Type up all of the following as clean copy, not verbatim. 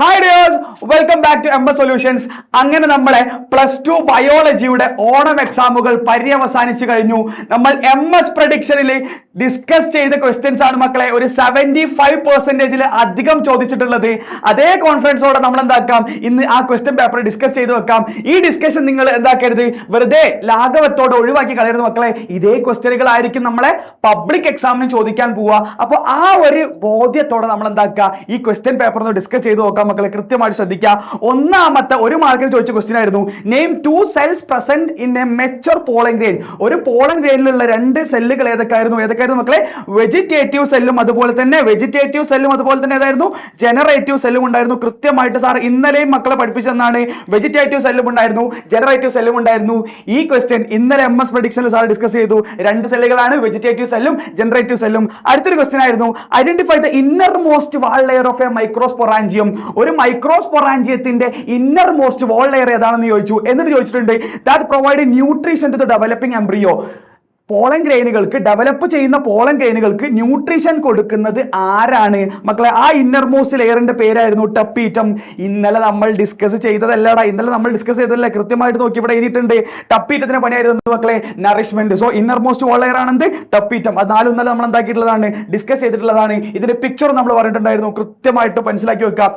Hi dears, welcome back to MS solutions. അങ്ങനെ നമ്മളെ +2 ബയോളജിയുടെ ഓണം എക്സാമുകൾ പര്യവസാനിച്ചു കഴിഞ്ഞു. നമ്മൾ എംഎസ് പ്രഡിക്ഷനിൽ ഡിസ്കസ് ചെയ്ത ക്വസ്റ്റ്യൻസ് ആണ് മക്കളെ ഒരു 75% അധികം ചോദിച്ചിട്ടുള്ളത്. അതേ കോൺഫിഡൻസോടെ നമ്മൾ എന്താക്കാം, ഇന്ന് ആ ക്വസ്റ്റ്യൻ പേപ്പർ ഡിസ്കസ് ചെയ്ത് വെക്കാം. ഈ ഡിസ്കഷൻ നിങ്ങൾ എന്താക്കരുത്, വെറുതെ ലാഘവത്തോടെ ഒഴിവാക്കി കളയരുത് മക്കളെ. ഇതേ ക്വസ്റ്റ്യനുകൾ ആയിരിക്കും നമ്മളെ പബ്ലിക് എക്സാമിന് ചോദിക്കാൻ പോവുക. അപ്പോൾ ആ ഒരു ബോധ്യത്തോടെ നമ്മൾ എന്താക്കുക, ഈ ക്വസ്റ്റ്യൻ പേപ്പർ ഒന്ന് ഡിസ്കസ് ചെയ്ത് നോക്കാം മക്കളെ. കൃത്യമായിട്ട് ശ്രദ്ധിക്കുക. ഒന്നാമത്തെ ഒരു മാർക്കിന് ചോദിച്ച ക്വസ്റ്റ്യൻ ആയിരുന്നു, name 2 cells present in a mature pollen grain. ഒരു പോളൻ ഗ്രെയിനിലുള്ള 2 സെല്ലുകൾ ഏതൊക്കെയായിരുന്നു മക്കളെ? വെജിറ്റേറ്റീവ് സെല്ലും അതുപോലെ തന്നെ ഏതായിരുന്നു, ജനറേറ്റീവ് സെല്ലും ഉണ്ടായിരുന്നു. കൃത്യമായിട്ട് സാർ ഇന്നലെയും മക്കളെ പഠിപ്പിച്ചെന്നാണ്. വെജിറ്റേറ്റീവ് സെല്ലും ഉണ്ടായിരുന്നു, ജനറേറ്റീവ് സെല്ലും ഉണ്ടായിരുന്നു. ഈ ക്വസ്റ്റ്യൻ ഇന്നലെ എംഎസ് പ്രഡിക്ഷനിൽ സാർ ഡിസ്കസ് ചെയ്തു. 2 സെല്ലുകളാണ്, വെജിറ്റേറ്റീവ് സെല്ലും ജനറേറ്റീവ് സെല്ലും. അടുത്തൊരു ക്വസ്റ്റ്യൻ ആയിരുന്നു, identify the innermost wall layer of a microsporangium. ഒരു മൈക്രോസ്പൊറാഞ്ചിയത്തിന്റെ ഇന്നർ മോസ്റ്റ് വാൾ ലെയർ ഏതാണെന്ന് ചോദിച്ചു. എന്നിട്ട് ചോദിച്ചിട്ടുണ്ട്, that provide nutrition to the developing embryo. Pollen ഗ്രെയിനുകൾക്ക്, ഡെവലപ്പ് ചെയ്യുന്ന പോളൻ ഗ്രെയിനുകൾക്ക് ന്യൂട്രീഷൻ കൊടുക്കുന്നത് ആരാണ് മക്കളെ? ആ ഇന്നർ മോസ്റ്റ് ലെയറിന്റെ പേരായിരുന്നു ടപ്പീറ്റം. ഇന്നലെ നമ്മൾ ഡിസ്കസ് ചെയ്തതല്ലേ? കൃത്യമായിട്ട് നോക്കി ഇവിടെ എഴുതിയിട്ടുണ്ട്. ടപ്പീറ്റത്തിന് പണിയായിരുന്നു മക്കളെ nourishment. So inner most wall layer ആണെന്ത്? Tapetum. അത് നാലും ഇന്നലെ നമ്മൾ എന്താക്കിയിട്ടുള്ളതാണ്, ഡിസ്കസ് ചെയ്തിട്ടുള്ളതാണ്. ഇതിന്റെ പിക്ചർ നമ്മൾ പറഞ്ഞിട്ടുണ്ടായിരുന്നു. കൃത്യമായിട്ട് മനസ്സിലാക്കി വെക്കുക.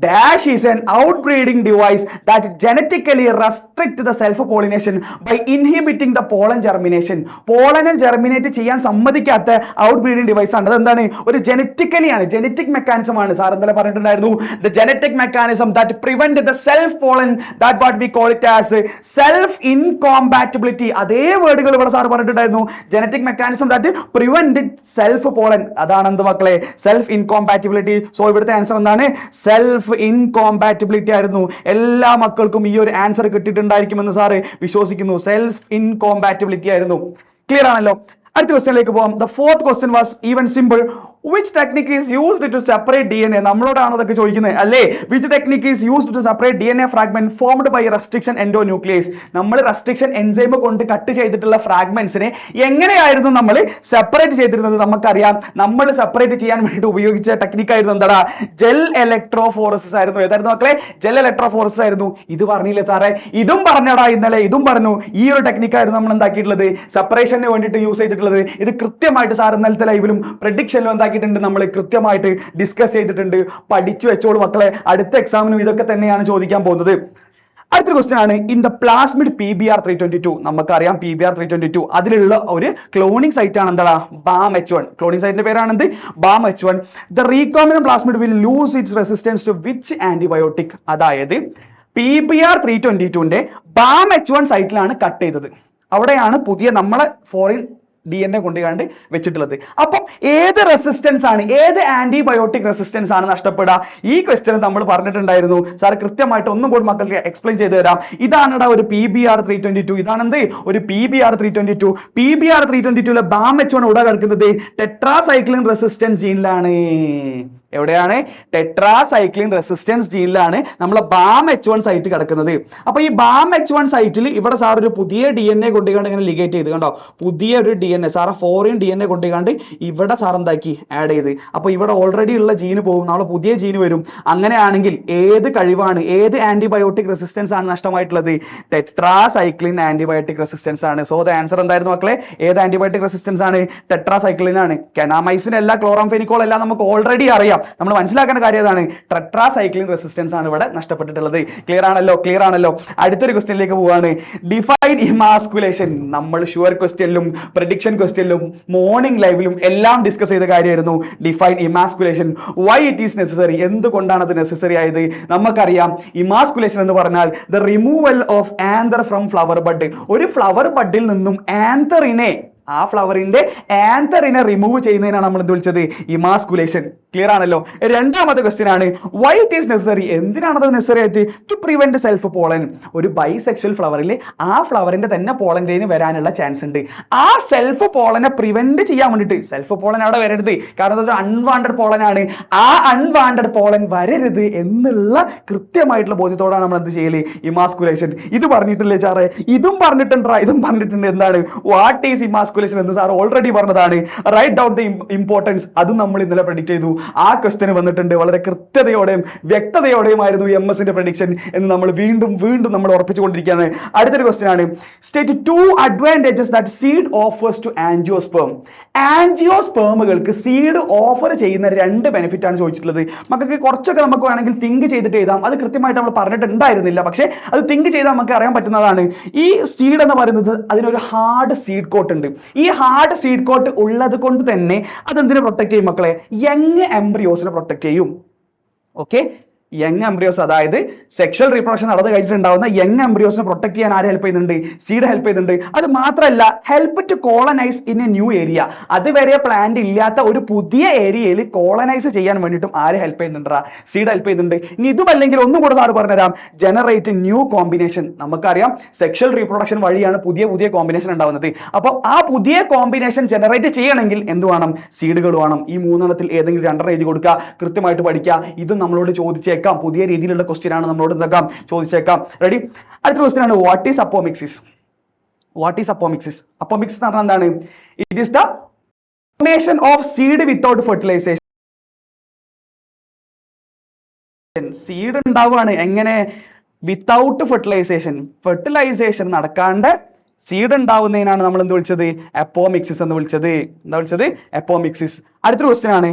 Dash is an outbreeding device that genetically restrict the self pollination by inhibiting the pollen germination. പോളനെ ജെർമിനേറ്റ് ചെയ്യാൻ സമ്മതിക്കാത്ത ഔട്ട് ബ്രീഡിംഗ് ഡിവൈസ് ആണ്. അതെന്താണ്? ഒരു ജനറ്റിക് മെക്കാനിസം ആണ്. സാർ എന്തായാലും പറഞ്ഞിട്ടുണ്ടായിരുന്നു, the genetic mechanism that prevent the self pollen, that what we call it as self incompatibility. അതേ വേർഡുകൾ ഇവിടെ സാർ പറഞ്ഞിട്ടുണ്ടായിരുന്നു. Genetic mechanism that prevent self pollen, അതാണ് എന്ത് മക്കളെ? Self incompatibility. സോ ഇവിടുത്തെ ആൻസർ എന്താണ്? സെൽഫ് ഇൻകോമ്പാറ്റിബിലിറ്റി ആയിരുന്നു. എല്ലാ മക്കൾക്കും ഈ ഒരു ആൻസർ കിട്ടിയിട്ടുണ്ടായിരിക്കുമെന്ന് സാറ് വിശ്വസിക്കുന്നു. സെൽഫ് ഇൻകോമ്പാറ്റിബിലിറ്റി ആയിരുന്നു. ക്ലിയർ ആണല്ലോ? അടുത്ത ക്വസ്റ്റ്യനിലേക്ക് പോകാം. The fourth question was even simple. Which technique is used to separate DNA? നമ്മളോടാണ് അതൊക്കെ ചോദിക്കുന്നത് അല്ലേ? Which technique is used to separate DNA fragment formed by restriction endonuclease? നമ്മൾ റെസ്ട്രിക്ഷൻ എൻസൈം കൊണ്ട് കട്ട് ചെയ്തിട്ടുള്ള ഫ്രാഗ്മെന്റ്സിനെ എങ്ങനെയായിരുന്നു നമ്മൾ സെപ്പറേറ്റ് ചെയ്തിരുന്നത്? നമുക്കറിയാം, നമ്മൾ സെപ്പറേറ്റ് ചെയ്യാൻ വേണ്ടി ഉപയോഗിച്ച ടെക്നിക്ക് ആയിരുന്നു എന്താ? ജെൽ ഇലക്ട്രോഫോറസിസ് ആയിരുന്നു. ഏതായിരുന്നു മക്കളെ? ജെൽ ഇലക്ട്രോഫോറസിസ് ആയിരുന്നു. ഇത് പറഞ്ഞില്ലേ സാറേ? ഇതും പറഞ്ഞടാ ഇന്നലെ, ഇതും പറഞ്ഞു. ഈ ഒരു ടെക്നിക്കായിരുന്നു നമ്മൾ എന്താക്കിയിട്ടുള്ളത്, സെപ്പറേഷന് വേണ്ടിയിട്ട് യൂസ് ചെയ്തിട്ടുള്ളത്. ഇത് കൃത്യമായിട്ട് സാർ ഇന്നലത്തെ ലൈവിലും പ്രഡിക്ഷനിലും നമ്മൾ കൃത്യമായിട്ട് ഡിസ്കസ് ചെയ്തിട്ടുണ്ട്. പഠിച്ചു വെച്ചോളൂ മക്കളെ. അടുത്ത എക്സാമിനും ഇതൊക്കെ തന്നെയാണ് ചോദിക്കാൻ പോകുന്നത്. അടുത്ത ക്വസ്റ്റ്യൻ ആണ്, ഇൻ ദ പ്ലാസ്മിഡ് PBr322. നമുക്കറിയാം PBr322 അതിലുള്ള ഒരു ക്ലോണിംഗ് സൈറ്റ് ആണ് എന്താ? BAM-H1. ക്ലോണിംഗ് സൈറ്റിന്റെ പേരാണെന്ത്? BAM-H1. The recombinant plasmid will lose its resistance to which antibiotic? അതായത് PBr322ന്റെ BAM-H1 സൈറ്റിലാണ് കട്ട് ചെയ്തത്. അവിടെയാണ് പുതിയ നമ്മളെ ഫോറിൻ DNA കൊണ്ടുകാണ്ട് വെച്ചിട്ടുള്ളത്. അപ്പം ഏത് റെസിസ്റ്റൻസ് ആണ്, ഏത് ആന്റിബയോട്ടിക് റെസിസ്റ്റൻസ് ആണ് നഷ്ടപ്പെടുക? ഈ ക്വസ്റ്റ്യൻ നമ്മൾ പറഞ്ഞിട്ടുണ്ടായിരുന്നു. സാർ കൃത്യമായിട്ട് ഒന്നും കൂടി മക്കൾക്ക് എക്സ്പ്ലെയിൻ ചെയ്തു തരാം. ഇതാണടാ ഒരു PBr322. ഇതാണെന്ത്? ഒരു PBr322. PBr322ലെ BAM-H1 ഇവിടെ കിടക്കുന്നത് ടെട്രാസൈക്ലിൻ റെസിസ്റ്റൻസ് ജീനിലാണ്. എവിടെയാണ്? ടെട്രാസൈക്ലിൻ റെസിസ്റ്റൻസ് ജീനിലാണ് നമ്മളെ BAM-H1 സൈറ്റ് കിടക്കുന്നത്. അപ്പൊ ഈ BAM-H1 സൈറ്റിൽ ഇവിടെ സാർ ഒരു പുതിയ DNA കൊണ്ടുകാണ്ട് ഇങ്ങനെ ലിഗേറ്റ് ചെയ്ത്, കണ്ടോ? പുതിയ ഒരു DNA സാർ ഫോറിൻ DNA കൊണ്ടുകാണ്ട് ഇവിടെ സാർ എന്താക്കി ആഡ് ചെയ്ത്. അപ്പൊ ഇവിടെ ഓൾറെഡി ഉള്ള ജീന് പോകും, നാളെ പുതിയ ജീന് വരും. അങ്ങനെയാണെങ്കിൽ ഏത് കഴിവാണ്, ഏത് ആന്റിബയോട്ടിക് റെസിസ്റ്റൻസ് ആണ് നഷ്ടമായിട്ടുള്ളത്? ടെട്രാസൈക്ലിൻ ആന്റിബയോട്ടിക് റെസിസ്റ്റൻസ് ആണ്. സോ ദ ആൻസർ എന്തായിരുന്നു മക്കളെ? ഏത് ആന്റിബയോട്ടിക് റെസിസ്റ്റൻസ് ആണ്? ടെട്രാസൈക്ലിൻ ആണ്. കെനാമൈസിൻ അല്ല, ക്ലോറാംഫെനിക്കോൾ അല്ല, നമുക്ക് ഓൾറെഡി അറിയാം. നമ്മൾ മനസ്സിലാക്കേണ്ട കാര്യം ഏതാണ്? ടെട്രാസൈക്ലിൻ റെസിസ്റ്റൻസ് ആണ് ഇവിടെ നഷ്ടപ്പെട്ടിട്ടുള്ളത്. ക്ലിയർ ആണല്ലോ? അടുത്തൊരു ക്വസ്റ്റ്യനിലേക്ക് പോവാണ്. Define emasculation. നമ്മൾ ഷുവർ ക്വസ്റ്റ്യനിലും പ്രഡിക്ഷൻ ക്വസ്റ്റ്യനിലും മോർണിംഗ് ലൈവിലും എല്ലാം ഡിസ്കസ് ചെയ്ത കാര്യമായിരുന്നു. Define emasculation. Why it is necessary? എന്തുകൊണ്ടാണ് അത് നെസസറി ആയത്? നമുക്കറിയാം, ഇമാസ്കുലേഷൻ എന്ന് പറഞ്ഞാൽ the removal of anther from flower bud. ഒരു ഫ്ലവർ ബഡിൽ നിന്നും ആന്തറിനെ, ആ ഫ്ലവറിന്റെ ആന്തറിനെ റിമൂവ് ചെയ്യുന്നതിനാണ് നമ്മൾ എന്ത് വിളിച്ചത്? ഇമാസ്കുലേഷൻ. ക്ലിയർ ആണല്ലോ? രണ്ടാമത്തെ ക്വസ്റ്റ്യൻ ആണ്, വൈ ഇറ്റ് ഈസ് നെസസറി? എന്തിനാണ് അത് നെസസറി ആയിട്ട്? To prevent self pollen. ഒരു ബൈസെക്ഷൽ ഫ്ലവറിൽ ആ ഫ്ലവറിന്റെ തന്നെ പോളൻ ഗ്രെയിൻ വരാനുള്ള ചാൻസ് ഉണ്ട്. ആ സെൽഫ് പോളനെ പ്രിവെന്റ് ചെയ്യാൻ വേണ്ടിയിട്ട്, സെൽഫ് പോളൻ അവിടെ വരരുത്, കാരണം അതൊരു അൺവാണ്ടഡ് പോളൻ ആണ്. ആ അൺവാണ്ടഡ് പോളൻ വരരുത് എന്നുള്ള കൃത്യമായിട്ടുള്ള ബോധ്യത്തോടാണ് നമ്മൾ എന്ത് ചെയ്യല്? ഇമാസ്കുലേഷൻ. ഇത് പറഞ്ഞിട്ടില്ലേ ചാറേ? ഇതും പറഞ്ഞിട്ടുണ്ട്. എന്താണ്? What is emasculation? വാസ്കുലേഷൻ എന്ന് സാർ ഓൾറെഡി പറഞ്ഞതാണ്. റൈറ്റ് ഡൗൺ ദി ഇമ്പോർട്ടൻസ്, അതും നമ്മൾ ഇന്നലെ പ്രെഡിക്റ്റ് ചെയ്തു. ആ ക്വസ്റ്റ്യൻ വന്നിട്ടുണ്ട്. വളരെ കൃത്യതയോടെയും വ്യക്തതയോടെയും ആയിരുന്നു MS ന്റെ പ്രഡിക്ഷൻ എന്ന് നമ്മൾ വീണ്ടും നമ്മൾ ഉറപ്പിച്ചുകൊണ്ടിരിക്കുകയാണ്. അടുത്തൊരു ക്വസ്റ്റ്യൻ ആണ്, state 2 advantages that seed offers to angiosperm. ആൻജിയോസ്പേമുകൾക്ക് സീഡ് ഓഫർ ചെയ്യുന്ന 2 ബെനിഫിറ്റ് ആണ് ചോദിച്ചിട്ടുള്ളത്. മക്കൾക്ക് കുറച്ചൊക്കെ നമുക്ക് വേണമെങ്കിൽ തിങ്ക് ചെയ്തിട്ട് എഴുതാം. അത് കൃത്യമായിട്ട് നമ്മൾ പറഞ്ഞിട്ടുണ്ടായിരുന്നില്ല, പക്ഷേ അത് തിങ്ക് ചെയ്താൽ നമുക്ക് അറിയാൻ പറ്റുന്നതാണ്. ഈ സീഡ് എന്ന് പറയുന്നത് അതിനൊരു ഹാർഡ് സീഡ് കോട്ട് ഉണ്ട്. ഈ ഹാർഡ് സീഡ് കോട്ട് ഉള്ളത് കൊണ്ട് തന്നെ അതെന്തിനെ പ്രൊട്ടക്ട് ചെയ്യും മക്കളെ? യങ് എംബ്രിയോസിനെ പ്രൊട്ടക്ട് ചെയ്യും. ഓക്കെ, യങ് എംബ്രിയോസ്, അതായത് സെക്ഷൽ റീപ്രൊഡക്ഷൻ നടന്നു കഴിഞ്ഞിട്ടുണ്ടാവുന്ന യങ് എംബ്രിയോസിനെ പ്രൊട്ടക്ട് ചെയ്യാൻ ആര് ഹെൽപ്പ് ചെയ്യുന്നുണ്ട്? സീഡ് ഹെൽപ്പ് ചെയ്യുന്നുണ്ട്. അത് മാത്രമല്ല, help to colonise in a new area. അതുവരെ പ്ലാന്റ് ഇല്ലാത്ത ഒരു പുതിയ ഏരിയയിൽ കോളനൈസ് ചെയ്യാൻ വേണ്ടിയിട്ടും ആര് ഹെൽപ്പ് ചെയ്യുന്നുണ്ടാ? സീഡ് ഹെൽപ്പ് ചെയ്യുന്നുണ്ട്. ഇനി ഇതുമല്ലെങ്കിൽ ഒന്നും കൂടെ സാറ് പറഞ്ഞുതരാം, ജനറേറ്റ് ന്യൂ കോമ്പിനേഷൻ. നമുക്കറിയാം സെക്ഷൽ റീപ്രൊഡക്ഷൻ വഴിയാണ് പുതിയ കോമ്പിനേഷൻ ഉണ്ടാവുന്നത്. അപ്പോൾ ആ പുതിയ കോമ്പിനേഷൻ ജനറേറ്റ് ചെയ്യണമെങ്കിൽ എന്ത് വേണം? സീഡുകൾ വേണം. ഈ 3 ഏതെങ്കിലും 2 എഴുതി കൊടുക്കുക, കൃത്യമായിട്ട് പഠിക്കുക. ഇതും നമ്മളോട് ചോദിച്ചേക്കാം. പുതിയ രീതിയിലുള്ള ക്വസ്റ്റ്യൻ ആണ്, നമ്മളോട് എന്താക്കാം ചോദിച്ചേക്കാം. റെഡി? അടുത്ത ക്വസ്റ്റ്യൻ ആണ്, what is apomixis? What is apomixis? Apomixis എന്ന് പറഞ്ഞാൽ എന്താണ്? It is the formation of seed without fertilisation. Seed ഉണ്ടാവുകയാണ് എങ്ങനെ? Without fertilisation. ഫെർട്ടിലൈസേഷൻ നടക്കാണ്ട് സീഡ് ഉണ്ടാവുന്നതിനാണ് നമ്മൾ എന്ത് വിളിച്ചത്? അപ്പോമിക്സിസ് എന്ന് വിളിച്ചത്. എന്താ വിളിച്ചത്? അപ്പോമിക്സിസ്. അടുത്തൊരു ക്വസ്റ്റ്യൻ ആണ്,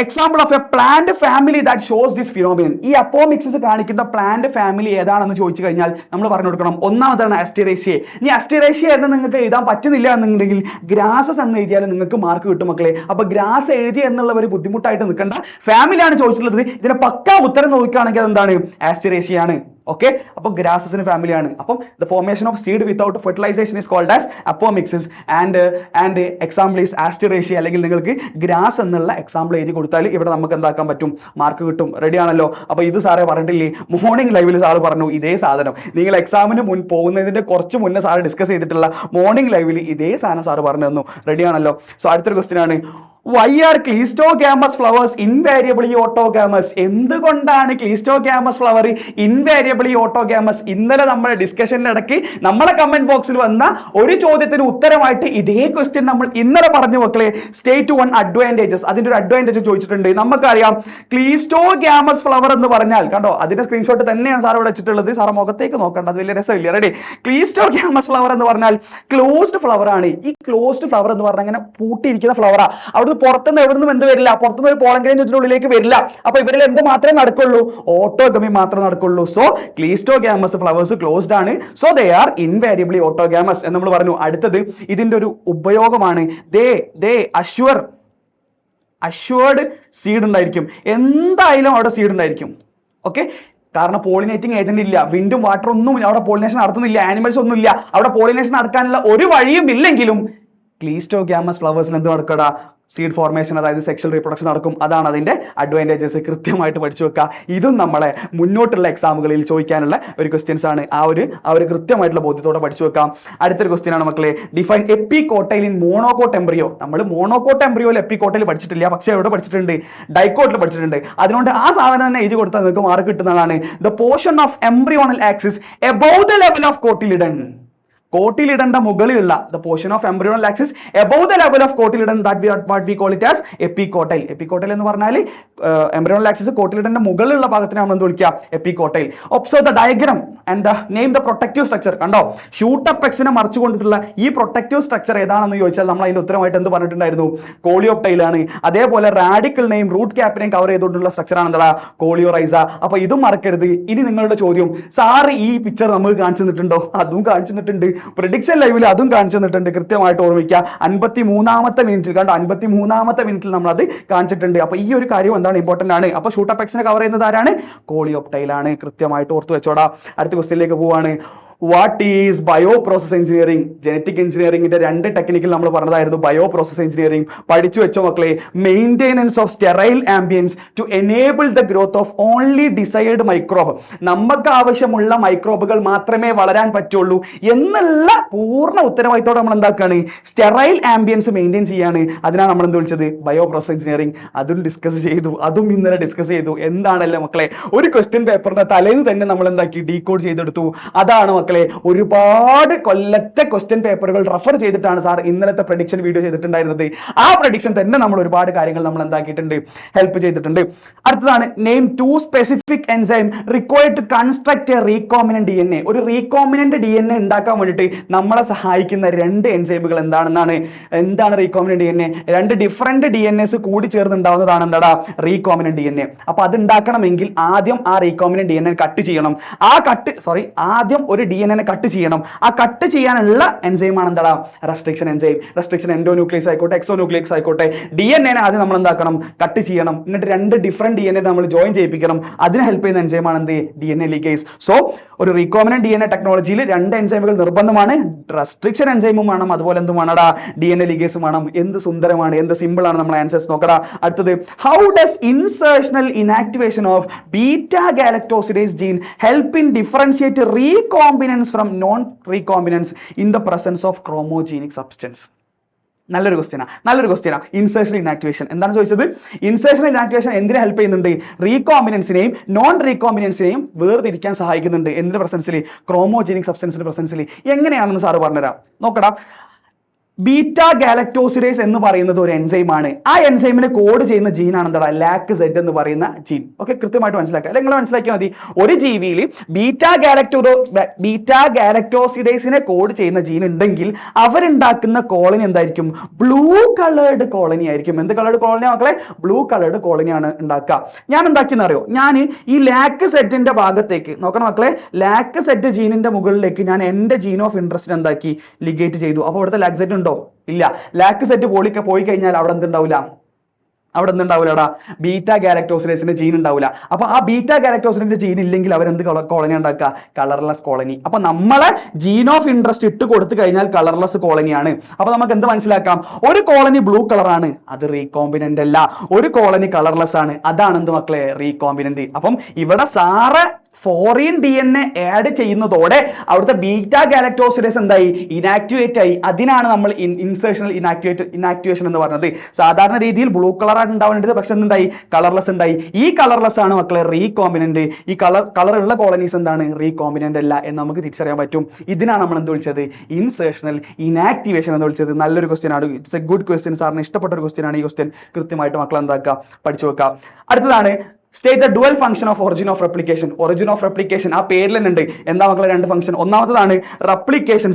example of A plant family that shows this phenomenon. ഈ അപ്പോമിക്സിസ് കാണിക്കുന്ന പ്ലാന്റ് ഫാമിലി ഏതാണെന്ന് ചോദിച്ചു കഴിഞ്ഞാൽ നമ്മൾ പറഞ്ഞു കൊടുക്കണം. ഒന്നാമതാണ് അസ്റ്ററേഷ്യ. ഇനി അസ്റ്ററേഷ്യ എന്ന് നിങ്ങൾക്ക് എഴുതാൻ പറ്റുന്നില്ല എന്നുണ്ടെങ്കിൽ ഗ്രാസസ് എന്ന് എഴുതിയാൽ നിങ്ങൾക്ക് മാർക്ക് കിട്ടും മക്കളെ. അപ്പൊ ഗ്രാസ് എഴുതി എന്നുള്ളവർ ബുദ്ധിമുട്ടായിട്ട് നിൽക്കണ്ട. ഫാമിലിയാണ് ചോദിച്ചിട്ടുള്ളത്. ഇതിന്റെ പക്കാ ഉത്തരം നോക്കുകയാണെങ്കിൽ അതെന്താണ്? ആസ്റ്ററേഷ്യ ആണ്. ഓക്കെ, അപ്പൊ ഗ്രാസസിന് ഫാമിലിയാണ്. അപ്പം the formation of seed without fertilization is called as apomixis and example is asteraceae. അല്ലെങ്കിൽ നിങ്ങൾക്ക് ഗ്രാസ് എന്നുള്ള എക്സാമ്പിൾ എഴുതി കൊടുത്താൽ ഇവിടെ നമുക്ക് എന്താക്കാൻ പറ്റും? മാർക്ക് കിട്ടും. റെഡി ആണല്ലോ? അപ്പൊ ഇത് സാറേ പറഞ്ഞിട്ടില്ലേ? മോർണിംഗ് ലൈവിൽ സാറ് പറഞ്ഞു ഇതേ സാധനം. നിങ്ങൾ എക്സാമിന് പോകുന്നതിന്റെ കുറച്ച് മുന്നേ സാറ് ഡിസ്കസ് ചെയ്തിട്ടുള്ള മോർണിംഗ് ലൈവിൽ ഇതേ സാധനം സാറ് പറഞ്ഞു തന്നു. റെഡി ആണല്ലോ? സോ അടുത്തൊരു ക്വസ്റ്റ്യൻ ആണ്, why are cleistogamous flowers invariably autogamous? എന്തുകൊണ്ടാണ് cleistogamous flower invariably autogamous? ഇന്നലെ നമ്മുടെ ഡിസ്കഷനിൽ ഇടയ്ക്ക് നമ്മുടെ കമന്റ് ബോക്സിൽ വന്ന ഒരു ചോദ്യത്തിന് ഉത്തരമായിട്ട് ഇതേ ക്വസ്റ്റ്യൻ നമ്മൾ ഇന്നലെ പറഞ്ഞു മക്കളെ. State 1 advantages. അതിന്റെ ഒരു അഡ്വാൻറ്റേജ് ചോദിച്ചിട്ടുണ്ട്. നമുക്കറിയാം cleistogamous flower എന്ന് പറഞ്ഞാൽ, കണ്ടോ അതിന്റെ സ്ക്രീൻഷോട്ട് തന്നെയാണ് സാർ ഇവിടെ വെച്ചിട്ടുള്ളത്. സാർ മുഖത്തേക്ക് നോക്കണ്ട, അത് വലിയ രസമില്ല. റെഡി? cleistogamous flower എന്ന് പറഞ്ഞാൽ ക്ലോസ്ഡ് ഫ്ലവർ ആണ്. ഈ ക്ലോസ്ഡ് ഫ്ലവർ എന്ന് പറഞ്ഞാൽ ഇങ്ങനെ പൂട്ടിയിരിക്കുന്ന ഫ്ലവറാ. അവിടെ പുറത്തുനിന്ന് എവിടുന്നും എന്ത് വരില്ല? പുറത്തുനിന്ന് ഒരു പോളൻ ഉള്ളിലേക്ക് വരില്ല. അപ്പൊ ഇവരിൽ എന്ത് മാത്രമേ നടക്കുള്ളൂ? ഓട്ടോഗമി മാത്രമേ നടക്കുള്ളൂ. സോ ക്ലീസ്റ്റോഗാമസ് ഫ്ലവേഴ്സ് ക്ലോസ്ഡ് ആണ്. സോ ദേ ആർ ഇൻവാരിയബിളി ഓട്ടോഗാമസ് എന്ന് നമ്മൾ പറഞ്ഞു. അടുത്തത് ഇതിന്റെ ഒരു ഉപയോഗമാണ്. അഷ്വേർഡ് സീഡ് ഉണ്ടായിരിക്കും. എന്തായാലും അവിടെ സീഡ് ഉണ്ടായിരിക്കും. ഓക്കെ, കാരണം പോളിനേറ്റിംഗ് ഏജന്റ് ഇല്ല, വിൻഡും വാട്ടറും ഒന്നും അവിടെ പോളിനേഷൻ നടത്തുന്നില്ല, ആനിമൽസ് ഒന്നും ഇല്ല. അവിടെ പോളിനേഷൻ നടക്കാനുള്ള ഒരു വഴിയും ഇല്ലെങ്കിലും ക്ലീസ്റ്റോഗാമസ് ഫ്ലവേഴ്സിന് എന്ത് നടക്കടാ? സീഡ് ഫോർമേഷൻ, അതായത് സെക്ഷൽ റീപ്രൊഡക്ഷൻ നടക്കും. അതാണ് അതിന്റെ അഡ്വാൻറ്റേജസ്. കൃത്യമായിട്ട് പഠിച്ചു വെക്കുക. ഇതും നമ്മളെ മുന്നോട്ടുള്ള എക്സാമുകളിൽ ചോദിക്കാനുള്ള ഒരു ക്വസ്റ്റ്യൻസ് ആണ്. ആ ഒരു കൃത്യമായിട്ടുള്ള ബോധ്യത്തോടെ പഠിച്ചു വെക്കാം. അടുത്തൊരു ക്വസ്റ്റ്യൻ ആണ് മക്കളെ, ഡിഫൈൻ എപ്പികോട്ടൈൽ ഇൻ മോണോകോട്ട് എംബ്രിയോ. നമ്മൾ മോണോകോട്ട് എംബ്രിയോയിൽ എപ്പികോട്ടൈൽ പഠിച്ചിട്ടില്ല, പക്ഷേ എവിടെ പഠിച്ചിട്ടുണ്ട്? ഡൈക്കോട്ടിൽ പഠിച്ചിട്ടുണ്ട്. അതുകൊണ്ട് ആ സാധനം തന്നെ എഴുതി കൊടുത്താൽ നിങ്ങൾക്ക് മാർക്ക് കിട്ടുന്നതാണ്. The portion of embryonal axis above the level of cotyledon. കോട്ടിലിഡന്റെ മുകളിലുള്ള the portion of embryonal axis above the level of cotyledon, what we call it as epicotyl. Epicotyl എന്ന് പറഞ്ഞാൽ എംബ്രിയോണൽ ആക്സിസ് കോട്ടിലിഡന്റെ മുകളിലുള്ള ഭാഗത്തിനെ നമ്മൾ എന്ത് വിളിക്കുക? Epicotyl. Observe the diagram and name the protective structure. കണ്ടോ, shoot അപ്പെക്സിനെ മറിച്ചുകൊണ്ടിട്ടുള്ള ഈ പ്രൊട്ടക്റ്റീവ് സ്ട്രക്ചർ ഏതാണെന്ന് ചോദിച്ചാൽ നമ്മൾ അതിന്റെ ഉത്തരമായിട്ട് എന്ത് പറഞ്ഞിട്ടുണ്ടായിരുന്നു? കോളിയോപ്റ്റൈൽ ആണ്. അതേപോലെ റാഡിക്കലിനെയും റൂട്ട് ക്യാപ്പിനെയും കവർ ചെയ്തുകൊണ്ടുള്ള സ്ട്രക്ചർ ആണ് എന്താ? കോളിയോറൈസ. അപ്പൊ ഇതും മറക്കരുത്. ഇനി നിങ്ങളുടെ ചോദ്യം, സാറ് ഈ പിക്ചർ നമുക്ക് കാണിച്ചു തന്നിട്ടുണ്ടോ? അതും കാണിച്ചു തന്നിട്ടുണ്ട്. പ്രഡിക്ഷൻ ലൈവിൽ അതും കാണിച്ചു തന്നിട്ടുണ്ട്. കൃത്യമായിട്ട് ഓർമ്മിക്കുക. 53ാമത്തെ മിനിറ്റിൽ കണ്ടോ, 53ാമത്തെ മിനിറ്റിൽ നമ്മൾ അത് കാണിച്ചിട്ടുണ്ട്. അപ്പൊ ഈ ഒരു കാര്യം എന്താണ്? ഇമ്പോർട്ടന്റ് ആണ്. അപ്പൊ ഷൂട്ട് അപ്പെക്സിനെ കവർ ചെയ്യുന്നത് ആരാണ്? കോളിയോപ്റ്റൈൽ ആണ്. കൃത്യമായിട്ട് ഓർത്തു വെച്ചോടാ. അടുത്ത ക്വസ്റ്റ്യനിലേക്ക് പോവാണ്. What is bio process engineering? Genetic എഞ്ചിനീയറിംഗിന്റെ 2 ടെക്നിക്കൽ നമ്മൾ പറഞ്ഞതായിരുന്നു. ബയോ പ്രോസസ് എഞ്ചിനീയറിംഗ് പഠിച്ചു വെച്ചോ മക്കളെ. Maintenance of sterile ambience to enable the growth of only desired microbe. നമുക്ക് ആവശ്യമുള്ള മൈക്രോബുകൾ മാത്രമേ വളരാൻ പറ്റുള്ളൂ എന്നുള്ള പൂർണ്ണ ഉത്തരവാദിത്തോടെ നമ്മൾ എന്താക്കാണ്? സ്റ്റെറൈൽ ആംബിയൻസ് മെയിൻറ്റെയിൻ ചെയ്യാണ്. അതിനാണ് നമ്മൾ എന്ത് വിളിച്ചത്? Bio process engineering. അതും ഡിസ്കസ് ചെയ്തു. അതും ഇന്നലെ ഡിസ്കസ് ചെയ്തു. എന്താണല്ലേ മക്കളെ, ഒരു ക്വസ്റ്റ്യൻ പേപ്പറിന്റെ തലേന്ന് തന്നെ നമ്മൾ എന്താക്കി? ഡീകോഡ് ചെയ്തെടുത്തു. അതാണ് മക്കളെ ഒരുപാട് കൊല്ലത്തെ ക്വസ്റ്റ്യൻ പേപ്പറുകൾ റെഫർ ചെയ്തിട്ടാണ് സാർ ഇന്നലത്തെ പ്രഡിക്ഷൻ വീഡിയോ ചെയ്തിട്ടുണ്ടായിരുന്നത്. ആ പ്രഡിക്ഷൻ തന്നെ നമ്മൾ ഒരുപാട് കാര്യങ്ങൾ നമ്മൾ എന്താക്കിയിട്ടുണ്ട്, ഹെൽപ്പ് ചെയ്തിട്ടുണ്ട്. അടുത്തതാണ് name 2 specific enzyme required to construct a recombinant DNA. ഒരു റീകോമിനന്റ് DNA ഉണ്ടാക്കാൻ വേണ്ടിയിട്ട് നമ്മളെ സഹായിക്കുന്ന 2 എൻസൈമുകൾ എന്താണ് റീകോമിനന്റ് DNA? 2 ഡിഫറെന്റ് DNAs കൂടി ചേർന്നുണ്ടാവുന്നതാണ് എന്താടാ റീകോമിനന്റ് DNA. അപ്പൊ അത് ഉണ്ടാക്കണമെങ്കിൽ ആദ്യം ആ റീകോമിനന്റ് DNA കട്ട് ചെയ്യണം. ആദ്യം ഒരു DNA കട്ട് ചെയ്യണം. ആ കട്ട് ചെയ്യാനുള്ള എൻസൈമാണ് എന്താടാ റെസ്ട്രിക്ഷൻ എൻസൈം. റെസ്ട്രിക്ഷൻ എൻഡോന്യൂക്ലിയസ് ആയിക്കോട്ടെ എക്സോന്യൂക്ലിയസ് ആയിക്കോട്ടെ DNA ആദ്യം നമ്മൾ എന്താക്കണം, കട്ട് ചെയ്യണം. എന്നിട്ട് 2 ഡിഫറെന്റ് DNA നമ്മൾ ജോയിൻ ചെയ്യിപ്പിക്കണം. അതിന് ഹെൽപ്പ് ചെയ്യുന്ന എൻസൈമാണ് എന്ത് DNA ലിഗേസ്. സോ ഒരു റീകോമിനന്റ് DNA ടെക്നോളജിയിൽ 2 എൻസൈമുകൾ നിർബന്ധമാണ്. റെസ്ട്രിക്ഷൻ എൻസൈമും വേണം, അതുപോലെ എന്തും വേണടാ DNA ലിഗേസും വേണം. എന്ത് സുന്ദരമാണ്, എന്ത് സിമ്പിൾ ആണ് നമ്മൾ ആൻസേഴ്സ് നോക്കടാ. അടുത്തത് how does insertional inactivation of beta galactosidase gene help in differentiate recombinants from non recombinants in the presence of chromogenic substance? നല്ലൊരു ക്വസ്റ്റ്യനാ. ഇൻസേർഷണൽ ഇനാക്ടിവേഷൻ എന്താണ് ചോദിച്ചത്? ഇൻസേർഷണൽ ഇനാക്ടിവേഷൻ എന്തിനെ ഹെൽപ്പ് ചെയ്യുന്നുണ്ട്? റീകോംബിനൻസിനെയും നോൺ റീകോംബിനൻസിനെയും വേർതിരിക്കാൻ സഹായിക്കുന്നുണ്ട്. എന്തിന്റെ പ്രസൻസിൽ? ക്രോമോജീനിക് സബ്സ്റ്റൻസിന്റെ പ്രസൻസിൽ. എങ്ങനെയാണെന്ന് സാറ് പറഞ്ഞുതരാം, നോക്കടാ. ബീറ്റാ ഗാലക്ടോസിഡേസ് എന്ന് പറയുന്നത് ഒരു എൻസൈമാണ്. ആ എൻസൈമിനെ കോഡ് ചെയ്യുന്ന ജീനാണ് എന്താ LAC-Z എന്ന് പറയുന്ന ജീൻ. ഓക്കെ, കൃത്യമായിട്ട് മനസ്സിലാക്കുക. അല്ലെങ്കിൽ നിങ്ങൾ മനസ്സിലാക്കിയാൽ മതി, ഒരു ജീവിയിൽ ബീറ്റാ ഗാലക്ടോസിഡേസിനെ കോഡ് ചെയ്യുന്ന ജീൻ ഉണ്ടെങ്കിൽ അവരുണ്ടാക്കുന്ന കോളനി എന്തായിരിക്കും? ബ്ലൂ കളേർഡ് കോളനി ആയിരിക്കും. എന്ത് കളേർഡ് കോളനിയാണ് മക്കളെ? ബ്ലൂ കളേർഡ് കോളനിയാണ് ഉണ്ടാക്കുക. ഞാൻ ഉണ്ടാക്കിയെന്ന് അറിയോ? ഞാൻ ഈ LAC-Z ഭാഗത്തേക്ക് നോക്കണം മക്കളെ. LAC-Z ജീനിന്റെ മുകളിലേക്ക് ഞാൻ എന്റെ ജീൻ ഓഫ് ഇൻട്രസ്റ്റ് എന്താക്കി, ലിഗേറ്റ് ചെയ്തു. അപ്പോൾ ഇവിടുത്തെ LAC-Z ഉണ്ടോ? ഇല്ല. LAC-Z പോയി കഴിഞ്ഞാൽ അവിടെ എന്തുണ്ടാവില്ലടാ? ബീറ്റാ ഗാലക്ടോസിഡേസിന്റെ ജീൻ ഉണ്ടാവില്ല. അപ്പൊ ആ ബീറ്റാ ഗാലക്ടോസിഡേസിന്റെ ജീൻ ഇല്ലെങ്കിൽ അവരെന്ത് കോളനി ഉണ്ടാക്കുക? Colourless colony. അപ്പൊ നമ്മളെ ജീൻ ഓഫ് ഇൻട്രസ്റ്റ് ഇട്ട് കൊടുത്തു കഴിഞ്ഞാൽ കളർലെസ് കോളനിയാണ്. അപ്പൊ നമുക്ക് എന്ത് മനസ്സിലാക്കാം? ഒരു കോളനി ബ്ലൂ കളറാണ്, അത് റീകോംബിനന്റ് അല്ല. ഒരു കോളനി കളർലെസ് ആണ്, അതാണ് എന്ത് മക്കളെ? റീകോംബിനന്റ്. അപ്പം ഇവിടെ സാറ് ഫോറിൻ DNA ആഡ് ചെയ്യുന്നതോടെ അവിടുത്തെ ബീറ്റാ ഗാലക്ടോസിഡേസ് എന്തായി? ഇനാക്ടിവേറ്റ് ആയി. അതിനാണ് നമ്മൾ ഇൻസേർഷണൽ ഇനാക്ടിവേഷൻ എന്ന് പറഞ്ഞത്. സാധാരണ രീതിയിൽ ബ്ലൂ കളറാണ് ഉണ്ടാവേണ്ടത്, പക്ഷെ എന്തുണ്ടായി? കളർലെസ് ഉണ്ടായി. ഈ കളർലെസ് ആണ് മക്കളെ റീകോംബിനന്റ്. ഈ കളർ ഉള്ള കോളനീസ് എന്താണ്? റീകോംബിനന്റ് അല്ല എന്ന് നമുക്ക് തിരിച്ചറിയാൻ പറ്റും. ഇതിനാണ് നമ്മൾ എന്ത് വിളിച്ചത്? ഇൻസേർഷണൽ ഇനാക്ടിവേഷൻ എന്ന് വിളിച്ചത്. നല്ലൊരു ക്വസ്റ്റ്യൻ ആണ്. It's A good question. സാറിന് ഇഷ്ടപ്പെട്ട ഒരു ക്വസ്റ്റ്യൻ ആണ് ഈ ക്വസ്റ്റ്യൻ. കൃത്യമായിട്ട് മക്കൾ എന്താക്കുക, പഠിച്ചു വെക്കുക. അടുത്തതാണ് state the dual function of origin of replication. Origin of replication ആ പേരിൽ തന്നെ ഉണ്ട്. എന്താ മക്കളെ 2 ഫംഗ്ഷൻ? ഒന്നാമത്തേതാണ് റെപ്ലിക്കേഷൻ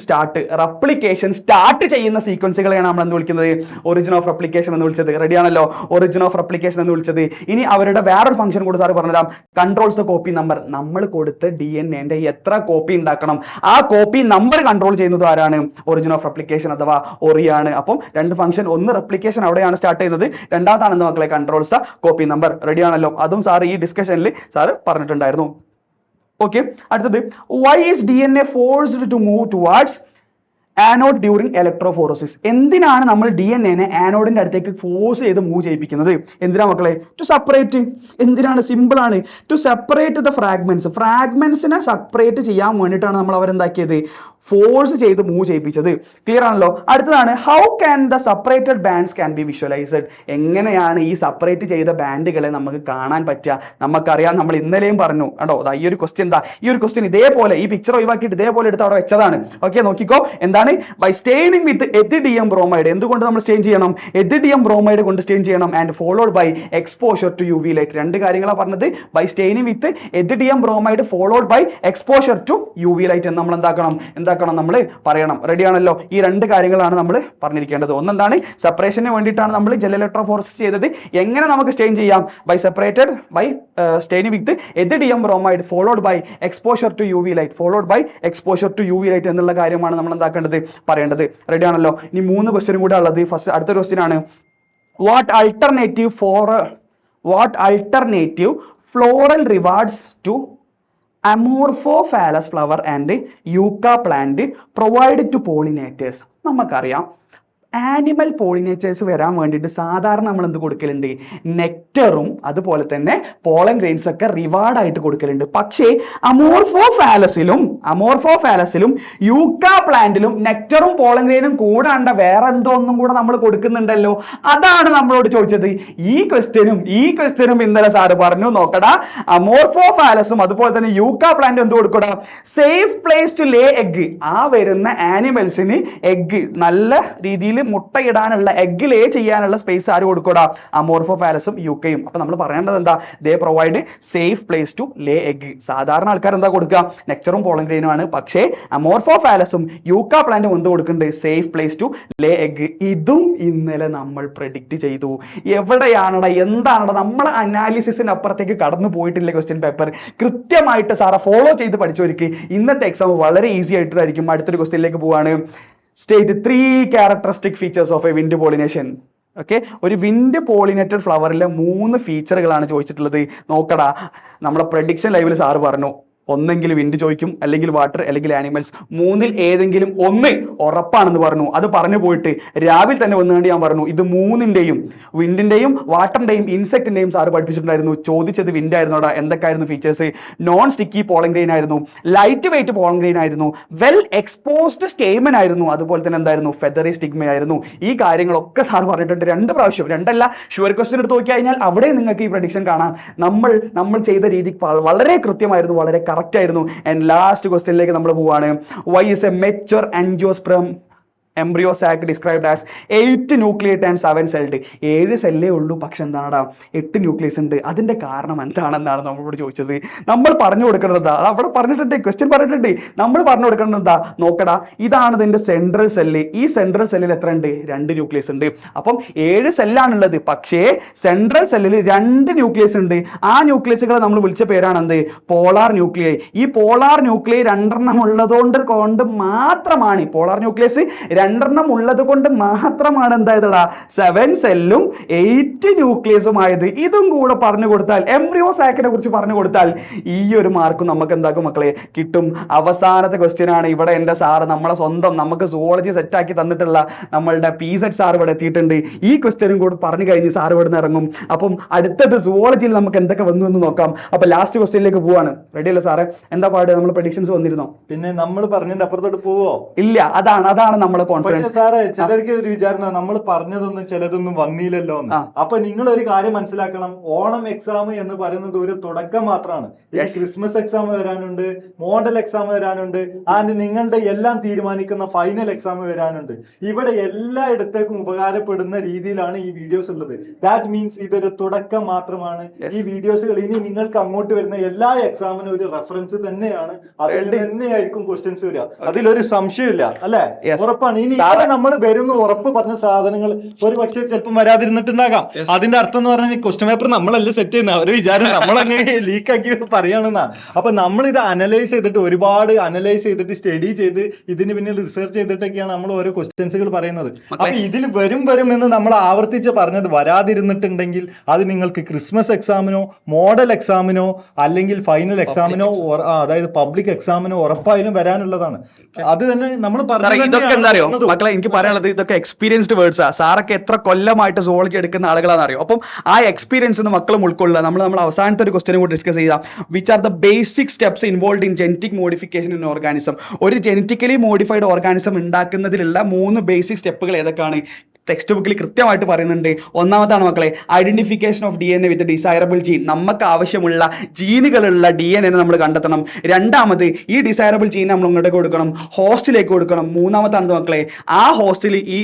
സ്റ്റാർട്ട് ചെയ്യുന്ന സീക്വൻസുകളെയാണ് നമ്മൾ എന്ത് വിളിക്കുന്നത്? ഒറിജിൻ ഓഫ് റെപ്ലിക്കേഷൻ എന്ന് വിളിച്ചത്. റെഡി ആണല്ലോ? ഒറിജിൻ ഓഫ് റെപ്ലിക്കേഷൻ എന്ന് വിളിച്ചത്. ഇനി അവരുടെ വേറൊരു ഫംഗ്ഷൻ കൂടി സാർ പറഞ്ഞുതരാം. Controls the copy number. നമ്മൾ കൊടുത്ത DNA എത്ര കോപ്പി ഉണ്ടാക്കണം, ആ കോപ്പി നമ്പർ കൺട്രോൾ ചെയ്യുന്നത് ആരാണ്? ഒറിജിൻ ഓഫ് റെപ്ലിക്കേഷൻ അഥവാ ഒറിയാണ്. അപ്പം 2 ഫംഗ്ഷൻ, ഒന്ന് റെപ്ലിക്കേഷൻ അവിടെയാണ് സ്റ്റാർട്ട് ചെയ്യുന്നത്, രണ്ടാമതാണ് എന്ത് മക്കളെ? Controls the copy number. Ready ആണല്ലോ? അതും സാർ ഈ ഡിസ്കഷനിൽ സാർ പറഞ്ഞിട്ടുണ്ടായിരുന്നു. ഓക്കെ, അടുത്തത് why is DNA forced to move towards anode during electrophoresis? എന്തിനാണ് നമ്മൾ DNA ആനോഡിന്റെ അടുത്തേക്ക് ഫോഴ്സ് ചെയ്ത് മൂവ് ചെയ്യിപ്പിക്കുന്നത്? എന്തിനാ മക്കളെ? To separate. എന്തിനാണ്? സിമ്പിൾ ആണ്. ടു സെപ്പറേറ്റ് ദ ഫ്രാഗ്മെന്റ്സിനെ സെപ്പറേറ്റ് ചെയ്യാൻ വേണ്ടിയിട്ടാണ് നമ്മൾ അവരെന്താക്കിയത്? ഫോഴ്സ് ചെയ്ത് മൂവ് ചെയ്യിപ്പിച്ചത്. ക്ലിയർ ആണല്ലോ? അടുത്തതാണ് how can the separated bands can be visualised? എങ്ങനെയാണ് ഈ സെപ്പറേറ്റ് ചെയ്ത ബാൻഡുകളെ നമുക്ക് കാണാൻ പറ്റുക? നമുക്കറിയാം, നമ്മൾ ഇന്നലെയും പറഞ്ഞു കണ്ടോ. ഈ ഒരു ക്വസ്റ്റ്യൻ ഇതേപോലെ ഈ പിക്ചർ ഒഴിവാക്കിയിട്ട് ഇതേപോലെ എടുത്ത് അവിടെ വെച്ചതാണ്. ഓക്കെ, നോക്കിക്കോ. എന്താണ്? By staining with ethidium bromide. എന്തുകൊണ്ട് നമ്മൾ സ്റ്റെയിൻ ചെയ്യണം? എഥിഡിയം ബ്രോമൈഡ് കൊണ്ട് സ്റ്റെയിൻ ചെയ്യണം. And followed by exposure to UV light. 2 കാര്യങ്ങളാണ് പറഞ്ഞത്. By staining with ethidium bromide followed by exposure to UV light എന്ന് നമ്മൾ എന്താക്കണം നമ്മൾ പറയണം. റെഡി ആണല്ലോ? ഈ 2 കാര്യങ്ങളാണ് നമ്മൾ പറഞ്ഞിരിക്കേണ്ടത്. ഒന്നെന്താണ്? സെപ്പറേഷന് വേണ്ടിയിട്ടാണ് നമ്മൾ ജെൽ ഇലക്ട്രോഫോറസിസ് ചെയ്തത്. എങ്ങനെ നമുക്ക് സ്റ്റെയിൻ ചെയ്യാം? By staining with ethidium bromide followed by exposure to UV light എന്നുള്ള കാര്യമാണ് നമ്മൾ എന്താക്കേണ്ടത്? പറയേണ്ടത്. റെഡി ആണല്ലോ? ഇനി 3 ക്വസ്റ്റ്യൻ കൂടെ ഉള്ളത്. അടുത്തൊരു ക്വസ്റ്റ്യൻ ആണ്, what alternative floral rewards to amorphophallus flower and yucca plant provide to pollinators? നമുക്കറിയാം ആനിമൽ പോളിനേറ്റേഴ്സ് വരാൻ വേണ്ടിയിട്ട് സാധാരണ നമ്മൾ എന്ത് കൊടുക്കലുണ്ട്? നെക്ടറും അതുപോലെ തന്നെ പോളൻ ഗ്രെയിൻസ് ഒക്കെ റിവാർഡ് ആയിട്ട് കൊടുക്കലുണ്ട്. പക്ഷേ അമോർഫോഫാലസിലും യൂക്ക പ്ലാന്റിലും നെക്ടറും പോളൻ ഗ്രെയിനും കൂടാണ്ട് വേറെ എന്തോ ഒന്നും കൂടെ നമ്മൾ കൊടുക്കുന്നുണ്ടല്ലോ. അതാണ് നമ്മളോട് ചോദിച്ചത്. ഈ ക്വസ്റ്റ്യനും ഇന്നലെ സാറ് പറഞ്ഞു. നോക്കടാ, അമോർഫോഫാലസും അതുപോലെ തന്നെ യൂക്ക പ്ലാന്റും എന്ത് കൊടുക്കടാ? Safe place to lay egg. ആ വരുന്ന ആനിമൽസിന് എഗ്, നല്ല രീതിയിൽ മുട്ടയിടാനുള്ള, എഗ് ലേ ചെയ്യാനുള്ള സ്പേസ് ആര് കൊടുക്കൂടാ? അമോർഫോഫാലസും യൂക്കയും. അപ്പൊ നമ്മൾ പറയേണ്ടത് എന്താ? They provide safe place to lay egg. സാധാരണ ആൾക്കാർ എന്താ കൊടുക്കുക? നെക്ടറും പോളൻ ഗ്രെയിനും ആണ്. പക്ഷേ അമോർഫോഫാലസും യൂക്ക പ്ലാന്റും എന്ത് കൊടുക്കുന്നുണ്ട്? Safe place to lay egg. ഇതും ഇന്നലെ നമ്മൾ പ്രെഡിക്റ്റ് ചെയ്തു. എവിടെയാണടാ, എന്താണടാ, നമ്മളെ അനാലിസിസിന് അപ്പുറത്തേക്ക് കടന്നു പോയിട്ടില്ല ക്വസ്റ്റ്യൻ പേപ്പർ. കൃത്യമായിട്ട് സാറെ ഫോളോ ചെയ്ത് പഠിച്ചവർക്ക് ഇന്നത്തെ എക്സാം വളരെ ഈസി ആയിട്ടായിരിക്കും. അടുത്തൊരു ക്വസ്റ്റ്യനിലേക്ക് പോവാണ്. State 3 characteristic features of a wind pollination. Okay, ഒരു വിൻഡ് പോളിനേറ്റഡ് ഫ്ലവറിലെ 3 ഫീച്ചറുകളാണ് ചോദിച്ചിട്ടുള്ളത്. നോക്കടാ, നമ്മുടെ പ്രഡിക്ഷൻ ലൈവിൽ സാറ് പറഞ്ഞു, ഒന്നെങ്കിൽ വിൻഡ് ചോദിക്കും, അല്ലെങ്കിൽ വാട്ടർ, അല്ലെങ്കിൽ ആനിമൽസ്. 3ൽ ഏതെങ്കിലും ഒന്ന് ഉറപ്പാണെന്ന് പറഞ്ഞു. അത് പറഞ്ഞു പോയിട്ട് രാവിലെ തന്നെ വന്നുകൊണ്ട് ഞാൻ പറഞ്ഞു, ഇത് 3ന്റെയും, വിൻഡിന്റെയും വാട്ടറിന്റെയും ഇൻസെക്ടിന്റെയും സാറ് പഠിപ്പിച്ചിട്ടുണ്ടായിരുന്നു. ചോദിച്ചത് വിൻഡ് ആയിരുന്നോടാ. എന്തൊക്കെയായിരുന്നു features? Non sticky pollen grain ആയിരുന്നു, ലൈറ്റ് വെയിറ്റ് പോളൻ ഗ്രെയിൻ ആയിരുന്നു, വെൽ എക്സ്പോസ്ഡ് സ്റ്റേമൻ ആയിരുന്നു, അതുപോലെ തന്നെ എന്തായിരുന്നു? ഫെദറി സ്റ്റിഗ്മ ആയിരുന്നു. ഈ കാര്യങ്ങളൊക്കെ സാർ പറഞ്ഞിട്ടുണ്ട് 2 പ്രാവശ്യം. 2 അല്ല, ഷുവർ ക്വസ്റ്റ്യൻ എടുത്ത് നോക്കി കഴിഞ്ഞാൽ അവിടെ നിങ്ങൾക്ക് ഈ പ്രഡിക്ഷൻ കാണാം. നമ്മൾ ചെയ്ത രീതി വളരെ കൃത്യമായിരുന്നു, വളരെ കറക്റ്റ് ആയിരുന്നു. ആൻഡ് ലാസ്റ്റ് ക്വസ്റ്റ്യനിലേക്ക് നമ്മൾ പോവാണ്. Why is a mature angiosperm embryo sac described as 8 nucleate and 7 celled. 7 സെല്ലേ ഉള്ളൂ, പക്ഷെ എന്താണടാ 8 ന്യൂക്ലിയസ് ഉണ്ട്. അതിന്റെ കാരണം എന്താണെന്നാണ് നമ്മളോട് ചോദിച്ചത്. നമ്മൾ പറഞ്ഞു കൊടുക്കുന്നത് അവിടെ പറഞ്ഞിട്ടുണ്ട്, ക്വസ്റ്റ്യൻ പറഞ്ഞിട്ടുണ്ട്. നമ്മൾ പറഞ്ഞു കൊടുക്കുന്നത് എന്താ? നോക്കടാ, ഇതാണ് ഇതിന്റെ സെൻട്രൽ സെല്ല്. ഈ സെൻട്രൽ സെല്ലിൽ എത്ര ഉണ്ട്? 2 ന്യൂക്ലിയസ് ഉണ്ട്. അപ്പം 7 സെല്ലാണുള്ളത്, പക്ഷേ സെൻട്രൽ സെല്ലിൽ 2 ന്യൂക്ലിയസ് ഉണ്ട്. ആ ന്യൂക്ലിയസുകളെ നമ്മൾ വിളിച്ച പേരാണ് എന്ത്? Polar nuclei. ഈ പോളാർ ന്യൂക്ലിയൈ 2 ഉള്ളതുകൊണ്ട് മാത്രമാണ്, പോളാർ ന്യൂക്ലിയസ് 2 ഉള്ളത് കൊണ്ട് മാത്രമാണ് എന്തായതടാ 7 സെല്ലും 8 ന്യൂക്ലിയസും ആയത്. ഇതും കൂടെ പറഞ്ഞു കൊടുത്താൽ, എംബ്രിയോ സാക്കിനെ കുറിച്ച് പറഞ്ഞു കൊടുത്താൽ ഈ ഒരു മാർക്ക് നമുക്ക് എന്താക്കും മക്കളെ? കിട്ടും. അവസാനത്തെ ക്വസ്റ്റ്യൻ ആണ്. ഇവിടെ എന്റെ സാറ്, നമ്മളെ സ്വന്തം, നമുക്ക് സുവോളജി സെറ്റ് ആക്കി തന്നിട്ടുള്ള നമ്മളുടെ PZ സാർ ഇവിടെ എത്തിയിട്ടുണ്ട്. ഈ ക്വസ്റ്റ്യനും കൂടെ പറഞ്ഞു കഴിഞ്ഞ് സാർ ഇവിടെ നിന്ന് ഇറങ്ങും. അപ്പം അടുത്തത് സുവോളജിയിൽ നമുക്ക് എന്തൊക്കെ വന്നു എന്ന് നോക്കാം. അപ്പൊ ലാസ്റ്റ് ക്വസ്റ്റ്യനിലേക്ക് പോവാണ്. റെഡി അല്ലേ സാറേ? എന്താ പാട്? നമ്മൾ പ്രഡിക്ഷൻസ് വന്നിരുന്നോ? പിന്നെ നമ്മൾ പറഞ്ഞതിന്റെ അപ്പുറത്തോട്ട് പോവോ? ഇല്ല, അതാണ് നമ്മളെ കോൺഫിഡൻസ്. സാറേ, ചിലർക്ക് ഒരു വിചാരം, നമ്മൾ പറഞ്ഞതൊന്നും ചിലതൊന്നും വന്നില്ലല്ലോ എന്ന്. അപ്പൊ നിങ്ങൾ ഒരു കാര്യം മനസ്സിലാക്കണം, ഓണം എക്സാം എന്ന് പറയുന്നത് ഒരു തുടക്കം മാത്രമാണ്. ക്രിസ്മസ് എക്സാം വരാനുണ്ട്, മോഡൽ എക്സാം വരാനുണ്ട്, ആൻഡ് നിങ്ങളുടെ എല്ലാം തീരുമാനിക്കുന്ന ഫൈനൽ എക്സാം വരാനുണ്ട്. ഇവിടെ എല്ലായിടത്തേക്കും ഉപകാരപ്പെടുന്ന രീതിയിലാണ് ഈ വീഡിയോസ് ഉള്ളത്. ദാറ്റ് മീൻസ് ഇതൊരു തുടക്കം മാത്രമാണ്. ഈ വീഡിയോസുകൾ ഇനി നിങ്ങൾക്ക് അങ്ങോട്ട് വരുന്ന എല്ലാ എക്സാമിനും ഒരു റെഫറൻസ് തന്നെയാണ്. അതിൽ തന്നെയായിരിക്കും ക്വസ്റ്റ്യൻസ് വരിക. അതിലൊരു സംശയമില്ല, അല്ലെ? ഉറപ്പാണ്. ഇനി നമ്മൾ വരുന്ന ഉറപ്പ് പറഞ്ഞ സാധനങ്ങൾ ഒരു പക്ഷേ ചിലപ്പോൾ വരാതിരുന്നിട്ടുണ്ടാകാം. അതിന്റെ അർത്ഥം എന്ന് പറഞ്ഞാൽ ക്വസ്റ്റ്യൻ പേപ്പർ നമ്മളല്ല സെറ്റ് ചെയ്യുന്ന ഒരു വിചാരം നമ്മളങ്ങനെ ലീക്കാക്കി പറയുകയാണെന്നാ. അപ്പൊ നമ്മൾ ഇത് അനലൈസ് ചെയ്തിട്ട്, ഒരുപാട് അനലൈസ് ചെയ്തിട്ട്, സ്റ്റഡി ചെയ്ത്, ഇതിന് പിന്നിൽ റിസർച്ച് ചെയ്തിട്ടൊക്കെയാണ് നമ്മൾ ഓരോ ക്വസ്റ്റ്യൻസുകൾ പറയുന്നത്. അപ്പൊ ഇതിൽ വരും എന്ന് നമ്മൾ ആവർത്തിച്ച് പറഞ്ഞത് വരാതിരുന്നിട്ടുണ്ടെങ്കിൽ അത് നിങ്ങൾക്ക് ക്രിസ്മസ് എക്സാമിനോ മോഡൽ എക്സാമിനോ അല്ലെങ്കിൽ ഫൈനൽ എക്സാമിനോ അതായത് പബ്ലിക് എക്സാമിനോ ഉറപ്പായാലും വരാനുള്ളതാണ്. അത് തന്നെ നമ്മൾ പറഞ്ഞു. മക്കളെ, എനിക്ക് പറയാനുള്ളത് ഇതൊക്കെ എക്സ്പീരിയൻസ്ഡ് വേർഡ്സാ. സാറൊക്കെ എത്ര കൊല്ലമായിട്ട് സുവോളജി എടുക്കുന്ന ആളുകളാണെന്ന് അറിയോ? അപ്പം ആ എക്സ്പീരിയൻസ് മക്കളും ഉൾക്കൊള്ളുക. നമ്മൾ അവസാനത്തെ ഒരു ക്വസ്റ്റ്യൻ കൂടി ഡിസ്കസ് ചെയ്യാം. Which are the basic steps involve in genetic modification in organism? ഒരു ജെനറ്റിക്കലി മോഡിഫൈഡ് ഓർഗാനിസം ഉണ്ടാക്കുന്നതിലുള്ള 3 ബേസിക് സ്റ്റെപ്പുകൾ ഏതൊക്കെയാണ്? ടെക്സ്റ്റ് ബുക്കിൽ കൃത്യമായിട്ട് പറയുന്നുണ്ട്. ഒന്നാമതാണ് മക്കളെ, identification of DNA with desirable gene. നമുക്ക് ആവശ്യമുള്ള ജീനുകളുള്ള DNA നമ്മൾ കണ്ടെത്തണം. രണ്ടാമത്, ഈ ഡിസൈറബിൾ ജീൻ നമ്മൾ ഇങ്ങോട്ട് കൊടുക്കണം, ഹോസ്റ്റിലേക്ക് കൊടുക്കണം. മൂന്നാമതാണ് മക്കളെ, ആ ഹോസ്റ്റിൽ ഈ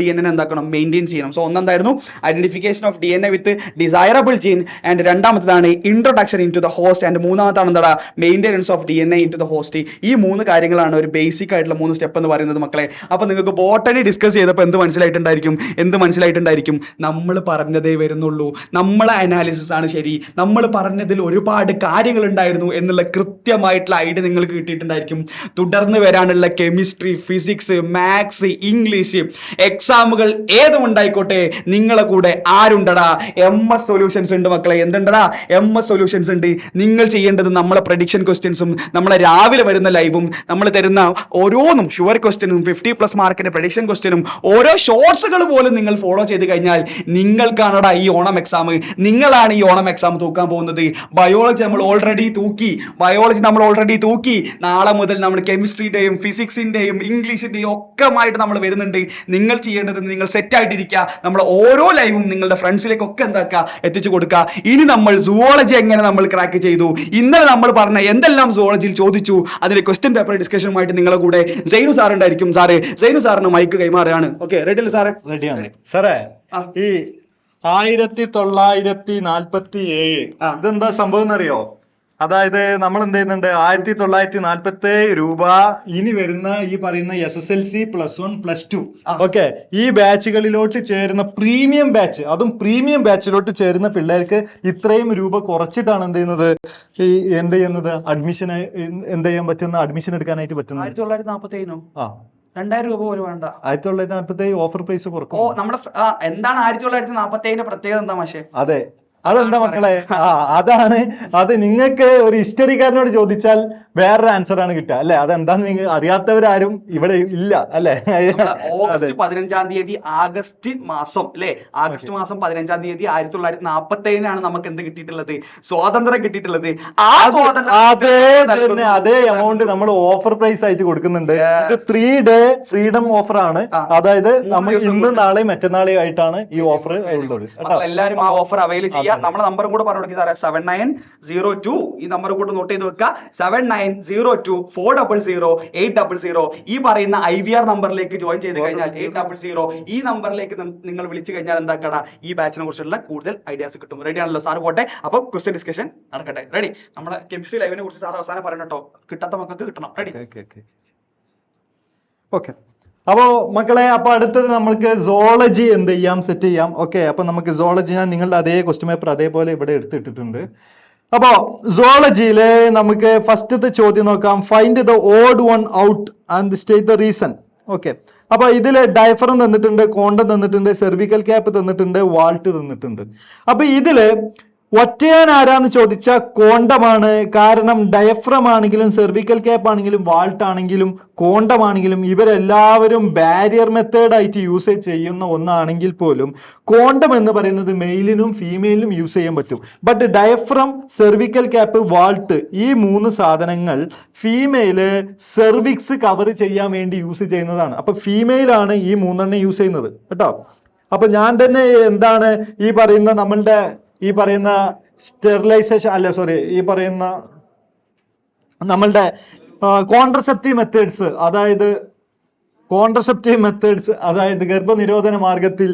DNA എന്താക്കണം? മെയിൻറ്റെയിൻ ചെയ്യണം. സോ ഒന്നെന്തായിരുന്നു? Identification of DNA with desirable gene. And രണ്ടാമത്തേതാണ് introduction into the host. And മൂന്നാമത്താണ് എന്താ? Maintenance of DNA into the host. ഈ 3 കാര്യങ്ങളാണ് ഒരു ബേസിക് ആയിട്ടുള്ള 3 സ്റ്റെപ്പ് എന്ന് പറയുന്നത് മക്കളെ. അപ്പൊ നിങ്ങൾക്ക് ബോട്ടണി ഡിസ്കസ് ചെയ്തപ്പോൾ എന്ത് മനസ്സിലായിട്ടുണ്ട്? മനസ്സിലായിട്ടുണ്ടായിരിക്കും. എന്ത് മനസ്സിലായിട്ടുണ്ടായിരിക്കും? നമ്മൾ പറഞ്ഞതേ വരുന്നുള്ളൂ, നമ്മളെ അനാലിസിസ് ആണ് ശരി, നമ്മൾ പറഞ്ഞതിൽ ഒരുപാട് കാര്യങ്ങൾ ഉണ്ടായിരുന്നു എന്നുള്ള കൃത്യമായിട്ടുള്ള ഐഡിയ നിങ്ങൾക്ക് കിട്ടിയിട്ടുണ്ടായിരിക്കും. തുടർന്ന് വരാനുള്ള കെമിസ്ട്രി, ഫിസിക്സ്, മാത്സ്, ഇംഗ്ലീഷ് എക്സാമുകൾ ഏതും ഉണ്ടായിക്കോട്ടെ, നിങ്ങളെ കൂടെ ആരുണ്ടടാ? MS സൊല്യൂഷൻസ് ഉണ്ട് മക്കളെ. എന്തുണ്ടടാ? MS സൊല്യൂഷൻസ് ഉണ്ട്. നിങ്ങൾ ചെയ്യേണ്ടത് നമ്മളെ പ്രഡിക്ഷൻ ക്വസ്റ്റ്യൻസും നമ്മളെ രാവിലെ വരുന്ന ലൈവും നമ്മൾ തരുന്ന ഓരോന്നും ഷുവർ ക്വസ്റ്റ്യനും 50+ മാർക്കിന്റെ പ്രഡിക്ഷൻ ക്വസ്റ്റ്യനും ഓരോ ഷോർട്സുകൾ പോലും നിങ്ങൾ ഫോളോ ചെയ്ത് കഴിഞ്ഞാൽ നിങ്ങൾക്കാണടാ ഈ ഓണം എക്സാം. നിങ്ങളാണ് ഈ ഓണം എക്സാം തൂക്കാൻ പോകുന്നത്. ബയോളജി നമ്മൾ ഓൾറെഡി തൂക്കി. നാളെ മുതൽ നമ്മൾ കെമിസ്ട്രിയുടെയും ഫിസിക്സിന്റെയും ഇംഗ്ലീഷിന്റെയും ഒക്കെ ആയിട്ട് നമ്മൾ വരുന്നുണ്ട്. നിങ്ങൾ ചെയ്യേണ്ടത് നിങ്ങൾ സെറ്റ് ആയിട്ടിരിക്കുക. നമ്മൾ ഓരോ ലൈവും നിങ്ങളുടെ ഫ്രണ്ട്സിലേക്കൊക്കെ എന്താക്കുക, എത്തിച്ചു കൊടുക്കുക. ഇനി നമ്മൾ സുവോളജി എങ്ങനെ നമ്മൾ ക്രാക്ക് ചെയ്തു, ഇന്നലെ നമ്മൾ പറഞ്ഞ എന്തെല്ലാം സുവോളജിയിൽ ചോദിച്ചു, അതിന്റെ ക്വസ്റ്റ്യൻ പേപ്പർ ഡിസ്കഷനുമായിട്ട് നിങ്ങളുടെ കൂടെ സൈനു സാർ ഉണ്ടായിരിക്കും. സൈനു സാറിന് മൈക്ക് കൈമാറുകയാണ്. ഓക്കെ, റെഡി അല്ലേ സാറേ? റെഡിയാണ് സാറേ. ഈ 1947 ഇതെന്താ സംഭവം എന്നറിയോ? അതായത് നമ്മൾ എന്ത് ചെയ്യുന്നുണ്ട്, 1947 രൂപ ഇനി വരുന്ന ഈ പറയുന്ന SSLC +1 +2 ഓക്കെ ഈ ബാച്ചുകളിലോട്ട് ചേരുന്ന പ്രീമിയം ബാച്ച്, അതും പ്രീമിയം ബാച്ചിലോട്ട് ചേരുന്ന പിള്ളേർക്ക് ഇത്രയും രൂപ കുറച്ചിട്ടാണ് എന്ത് ചെയ്യുന്നത് അഡ്മിഷൻ എന്ത് ചെയ്യാൻ പറ്റുന്ന, അഡ്മിഷൻ എടുക്കാനായിട്ട് പറ്റുന്നത്. 1947 2000 രൂപ പോലും വേണ്ട. 1947 ഓഫർ പ്രൈസ് കുറക്കും. നമ്മുടെ എന്താണ് 1947 പ്രത്യേകത എന്താ മാഷേ? അതെ, അതെന്താ മക്കളെ? അത് നിങ്ങൾക്ക് ഒരു ഹിസ്റ്ററിക്കാരനോട് ചോദിച്ചാൽ വേറൊരു ആൻസർ ആണ് കിട്ടുക അല്ലെ? അതെന്താന്ന് നിങ്ങൾ അറിയാത്തവരാരും ഇവിടെ ഇല്ല അല്ലെ? ഓഗസ്റ്റ് 15-ാം തീയതി ആഗസ്റ്റ് മാസം 15-ാം തീയതി 1947 നമുക്ക് എന്ത് കിട്ടിയിട്ടുള്ളത്? സ്വാതന്ത്ര്യം കിട്ടിയിട്ടുള്ളത്. അതേ എമൗണ്ട് നമ്മൾ ഓഫർ പ്രൈസ് ആയിട്ട് കൊടുക്കുന്നുണ്ട്. ഇത് 3 ഡേ ഫ്രീഡം ഓഫർ ആണ്. അതായത് നമ്മൾ ഇന്നും നാളെയും മറ്റന്നാളെയും ആയിട്ടാണ് ഈ ഓഫർ ഉള്ളത്. എല്ലാവരും ആ ഓഫർ അവൈൽ ചെയ്യാം. നമ്മുടെ നമ്പറും കൂടെ പറഞ്ഞു കൊടുക്കുക സാറേ. 7902 ഈ നമ്പർ കൂടെ നോട്ട് ചെയ്ത് വെക്കുക. 7902-400-800 ഈ പറയുന്ന IVR നമ്പറിലേക്ക് ജോയിൻ ചെയ്ത് കഴിഞ്ഞാൽ 800 ഈ നമ്പറിലേക്ക് നിങ്ങൾ വിളിച്ചു കഴിഞ്ഞാൽ എന്താക്കടാ, ഈ ബാച്ചിനെ കുറിച്ചുള്ള കൂടുതൽ ഐഡിയാസ് കിട്ടും. റെഡി ആണല്ലോ സാർ? പോട്ടെ, അപ്പൊ ക്വസ്റ്റ്യൻ ഡിസ്കഷൻ നടക്കട്ടെ. റെഡി? നമ്മുടെ കെമിസ്ട്രി ലൈവിനെ കുറിച്ച് സാർ അവസാനം പറയണം കേട്ടോ. കിട്ടാത്ത മക്കൾക്ക് കിട്ടണം. റെഡി? ഓക്കെ. അപ്പോ മക്കളെ, അപ്പൊ അടുത്തത് നമുക്ക് സോളജി എന്ത് ചെയ്യാം, സെറ്റ് ചെയ്യാം. ഓക്കെ, അപ്പൊ നമുക്ക് സോളജി ഞാൻ നിങ്ങളുടെ അതേ ക്വസ്റ്റ്യൻ പേപ്പർ അതേപോലെ ഇവിടെ എടുത്തിട്ടിട്ടുണ്ട്. അപ്പോ സോളജിയില് നമുക്ക് ഫസ്റ്റത്തെ ചോദ്യം നോക്കാം. Find the odd one out and state the reason. Okay, അപ്പൊ ഇതില് ഡയഫ്രം തന്നിട്ടുണ്ട്, കോണ്ടം തന്നിട്ടുണ്ട്, സെർവിക്കൽ ക്യാപ്പ് തന്നിട്ടുണ്ട്, വാൾട്ട് തന്നിട്ടുണ്ട്. അപ്പൊ ഇതില് ഒറ്റയാൻ ആരാന്ന് ചോദിച്ചാൽ കോണ്ടമാണ്. കാരണം ഡയഫ്രം ആണെങ്കിലും സെർവിക്കൽ ക്യാപ്പ് ആണെങ്കിലും വാൾട്ട് ആണെങ്കിലും കോണ്ടം ആണെങ്കിലും ഇവരെല്ലാവരും ബാരിയർ മെത്തേഡ് ആയിട്ട് യൂസ് ചെയ്യുന്ന ഒന്നാണെങ്കിൽ പോലും കോണ്ടം എന്ന് പറയുന്നത് മെയിലിനും ഫീമെയിലിനും യൂസ് ചെയ്യാൻ പറ്റും. But diaphragm, cervical cap, vault ഈ 3 സാധനങ്ങൾ ഫീമെയില് സെർവിക്സ് കവർ ചെയ്യാൻ വേണ്ടി യൂസ് ചെയ്യുന്നതാണ്. അപ്പൊ ഫീമെയിലാണ് ഈ 3 യൂസ് ചെയ്യുന്നത് കേട്ടോ. അപ്പൊ ഞാൻ തന്നെ എന്താണ് ഈ പറയുന്ന സ്റ്റെറിലൈസേഷൻ ഈ പറയുന്ന നമ്മളുടെ കോൺട്രസെപ്റ്റീവ് മെത്തേഡ്സ് അതായത് ഗർഭനിരോധന മാർഗത്തിൽ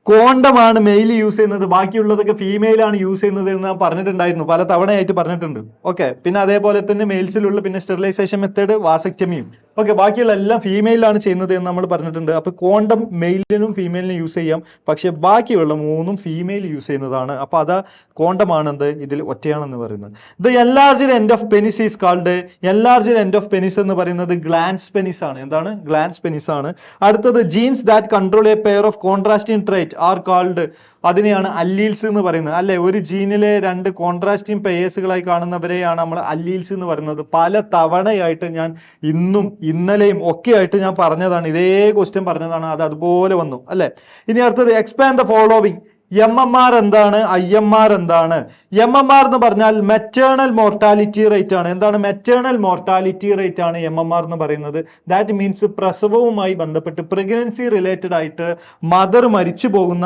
കോണ്ടമാണ് മെയിൽ യൂസ് ചെയ്യുന്നത്, ബാക്കിയുള്ളതൊക്കെ ഫീമെയിൽ ആണ് യൂസ് ചെയ്യുന്നത് എന്ന് പറഞ്ഞിട്ടുണ്ടായിരുന്നു, പല തവണയായിട്ട് പറഞ്ഞിട്ടുണ്ട്. ഓക്കെ, പിന്നെ അതേപോലെ തന്നെ മെയിൽസിലുള്ള പിന്നെ സ്റ്റെറിലൈസേഷൻ മെത്തേഡ് വാസക്ടമിയും ഓക്കെ ബാക്കിയുള്ള എല്ലാം ഫീമെയിലാണ് ചെയ്യുന്നത് എന്ന് നമ്മൾ പറഞ്ഞിട്ടുണ്ട്. അപ്പൊ കോണ്ടം മെയിലിനും ഫീമെയിലിനും യൂസ് ചെയ്യാം, പക്ഷെ ബാക്കിയുള്ള 3 ഫീമെയിൽ യൂസ് ചെയ്യുന്നതാണ്. അപ്പൊ അതാ കോണ്ടമാണെന്ത് ഇതിൽ ഒറ്റയാണെന്ന് പറയുന്നത്. The enlarged end of penis is called, enlarged end of penis എന്ന് പറയുന്നത് ഗ്ലാൻസ് പെനിസ് ആണ്. എന്താണ്? ഗ്ലാൻസ് പെനിസ് ആണ്. അടുത്തത് genes that control a pair of contrasting trait are called, അതിനെയാണ് അല്ലീൽസ് എന്ന് പറയുന്നത് അല്ലെ. ഒരു ജീനിലെ 2 കോൺട്രാസ്റ്റിംഗ് പെയേഴ്സുകളായി കാണുന്നവരെയാണ് നമ്മൾ അല്ലീൽസ് എന്ന് പറയുന്നത്. പല തവണയായിട്ട് ഞാൻ ഇന്നും ഇന്നലെയും ഒക്കെ ആയിട്ട് ഞാൻ പറഞ്ഞതാണ്, ഇതേ ക്വസ്റ്റ്യൻ പറഞ്ഞതാണ്, അത് അതുപോലെ വന്നു അല്ലെ. ഇനി അടുത്തത് എക്സ്പാൻഡ് ദ ഫോളോവിങ്. MMR എന്താണ്? IMR എന്താണ്? MMR എന്ന് പറഞ്ഞാൽ മെറ്റേണൽ മോർട്ടാലിറ്റി റേറ്റ് ആണ്. എന്താണ്? മെറ്റേണൽ മോർട്ടാലിറ്റി റേറ്റ് ആണ് MMR എന്ന് പറയുന്നത്. ദാറ്റ് മീൻസ് പ്രസവവുമായി ബന്ധപ്പെട്ട് പ്രഗ്നൻസി റിലേറ്റഡ് ആയിട്ട് മദർ മരിച്ചു പോകുന്ന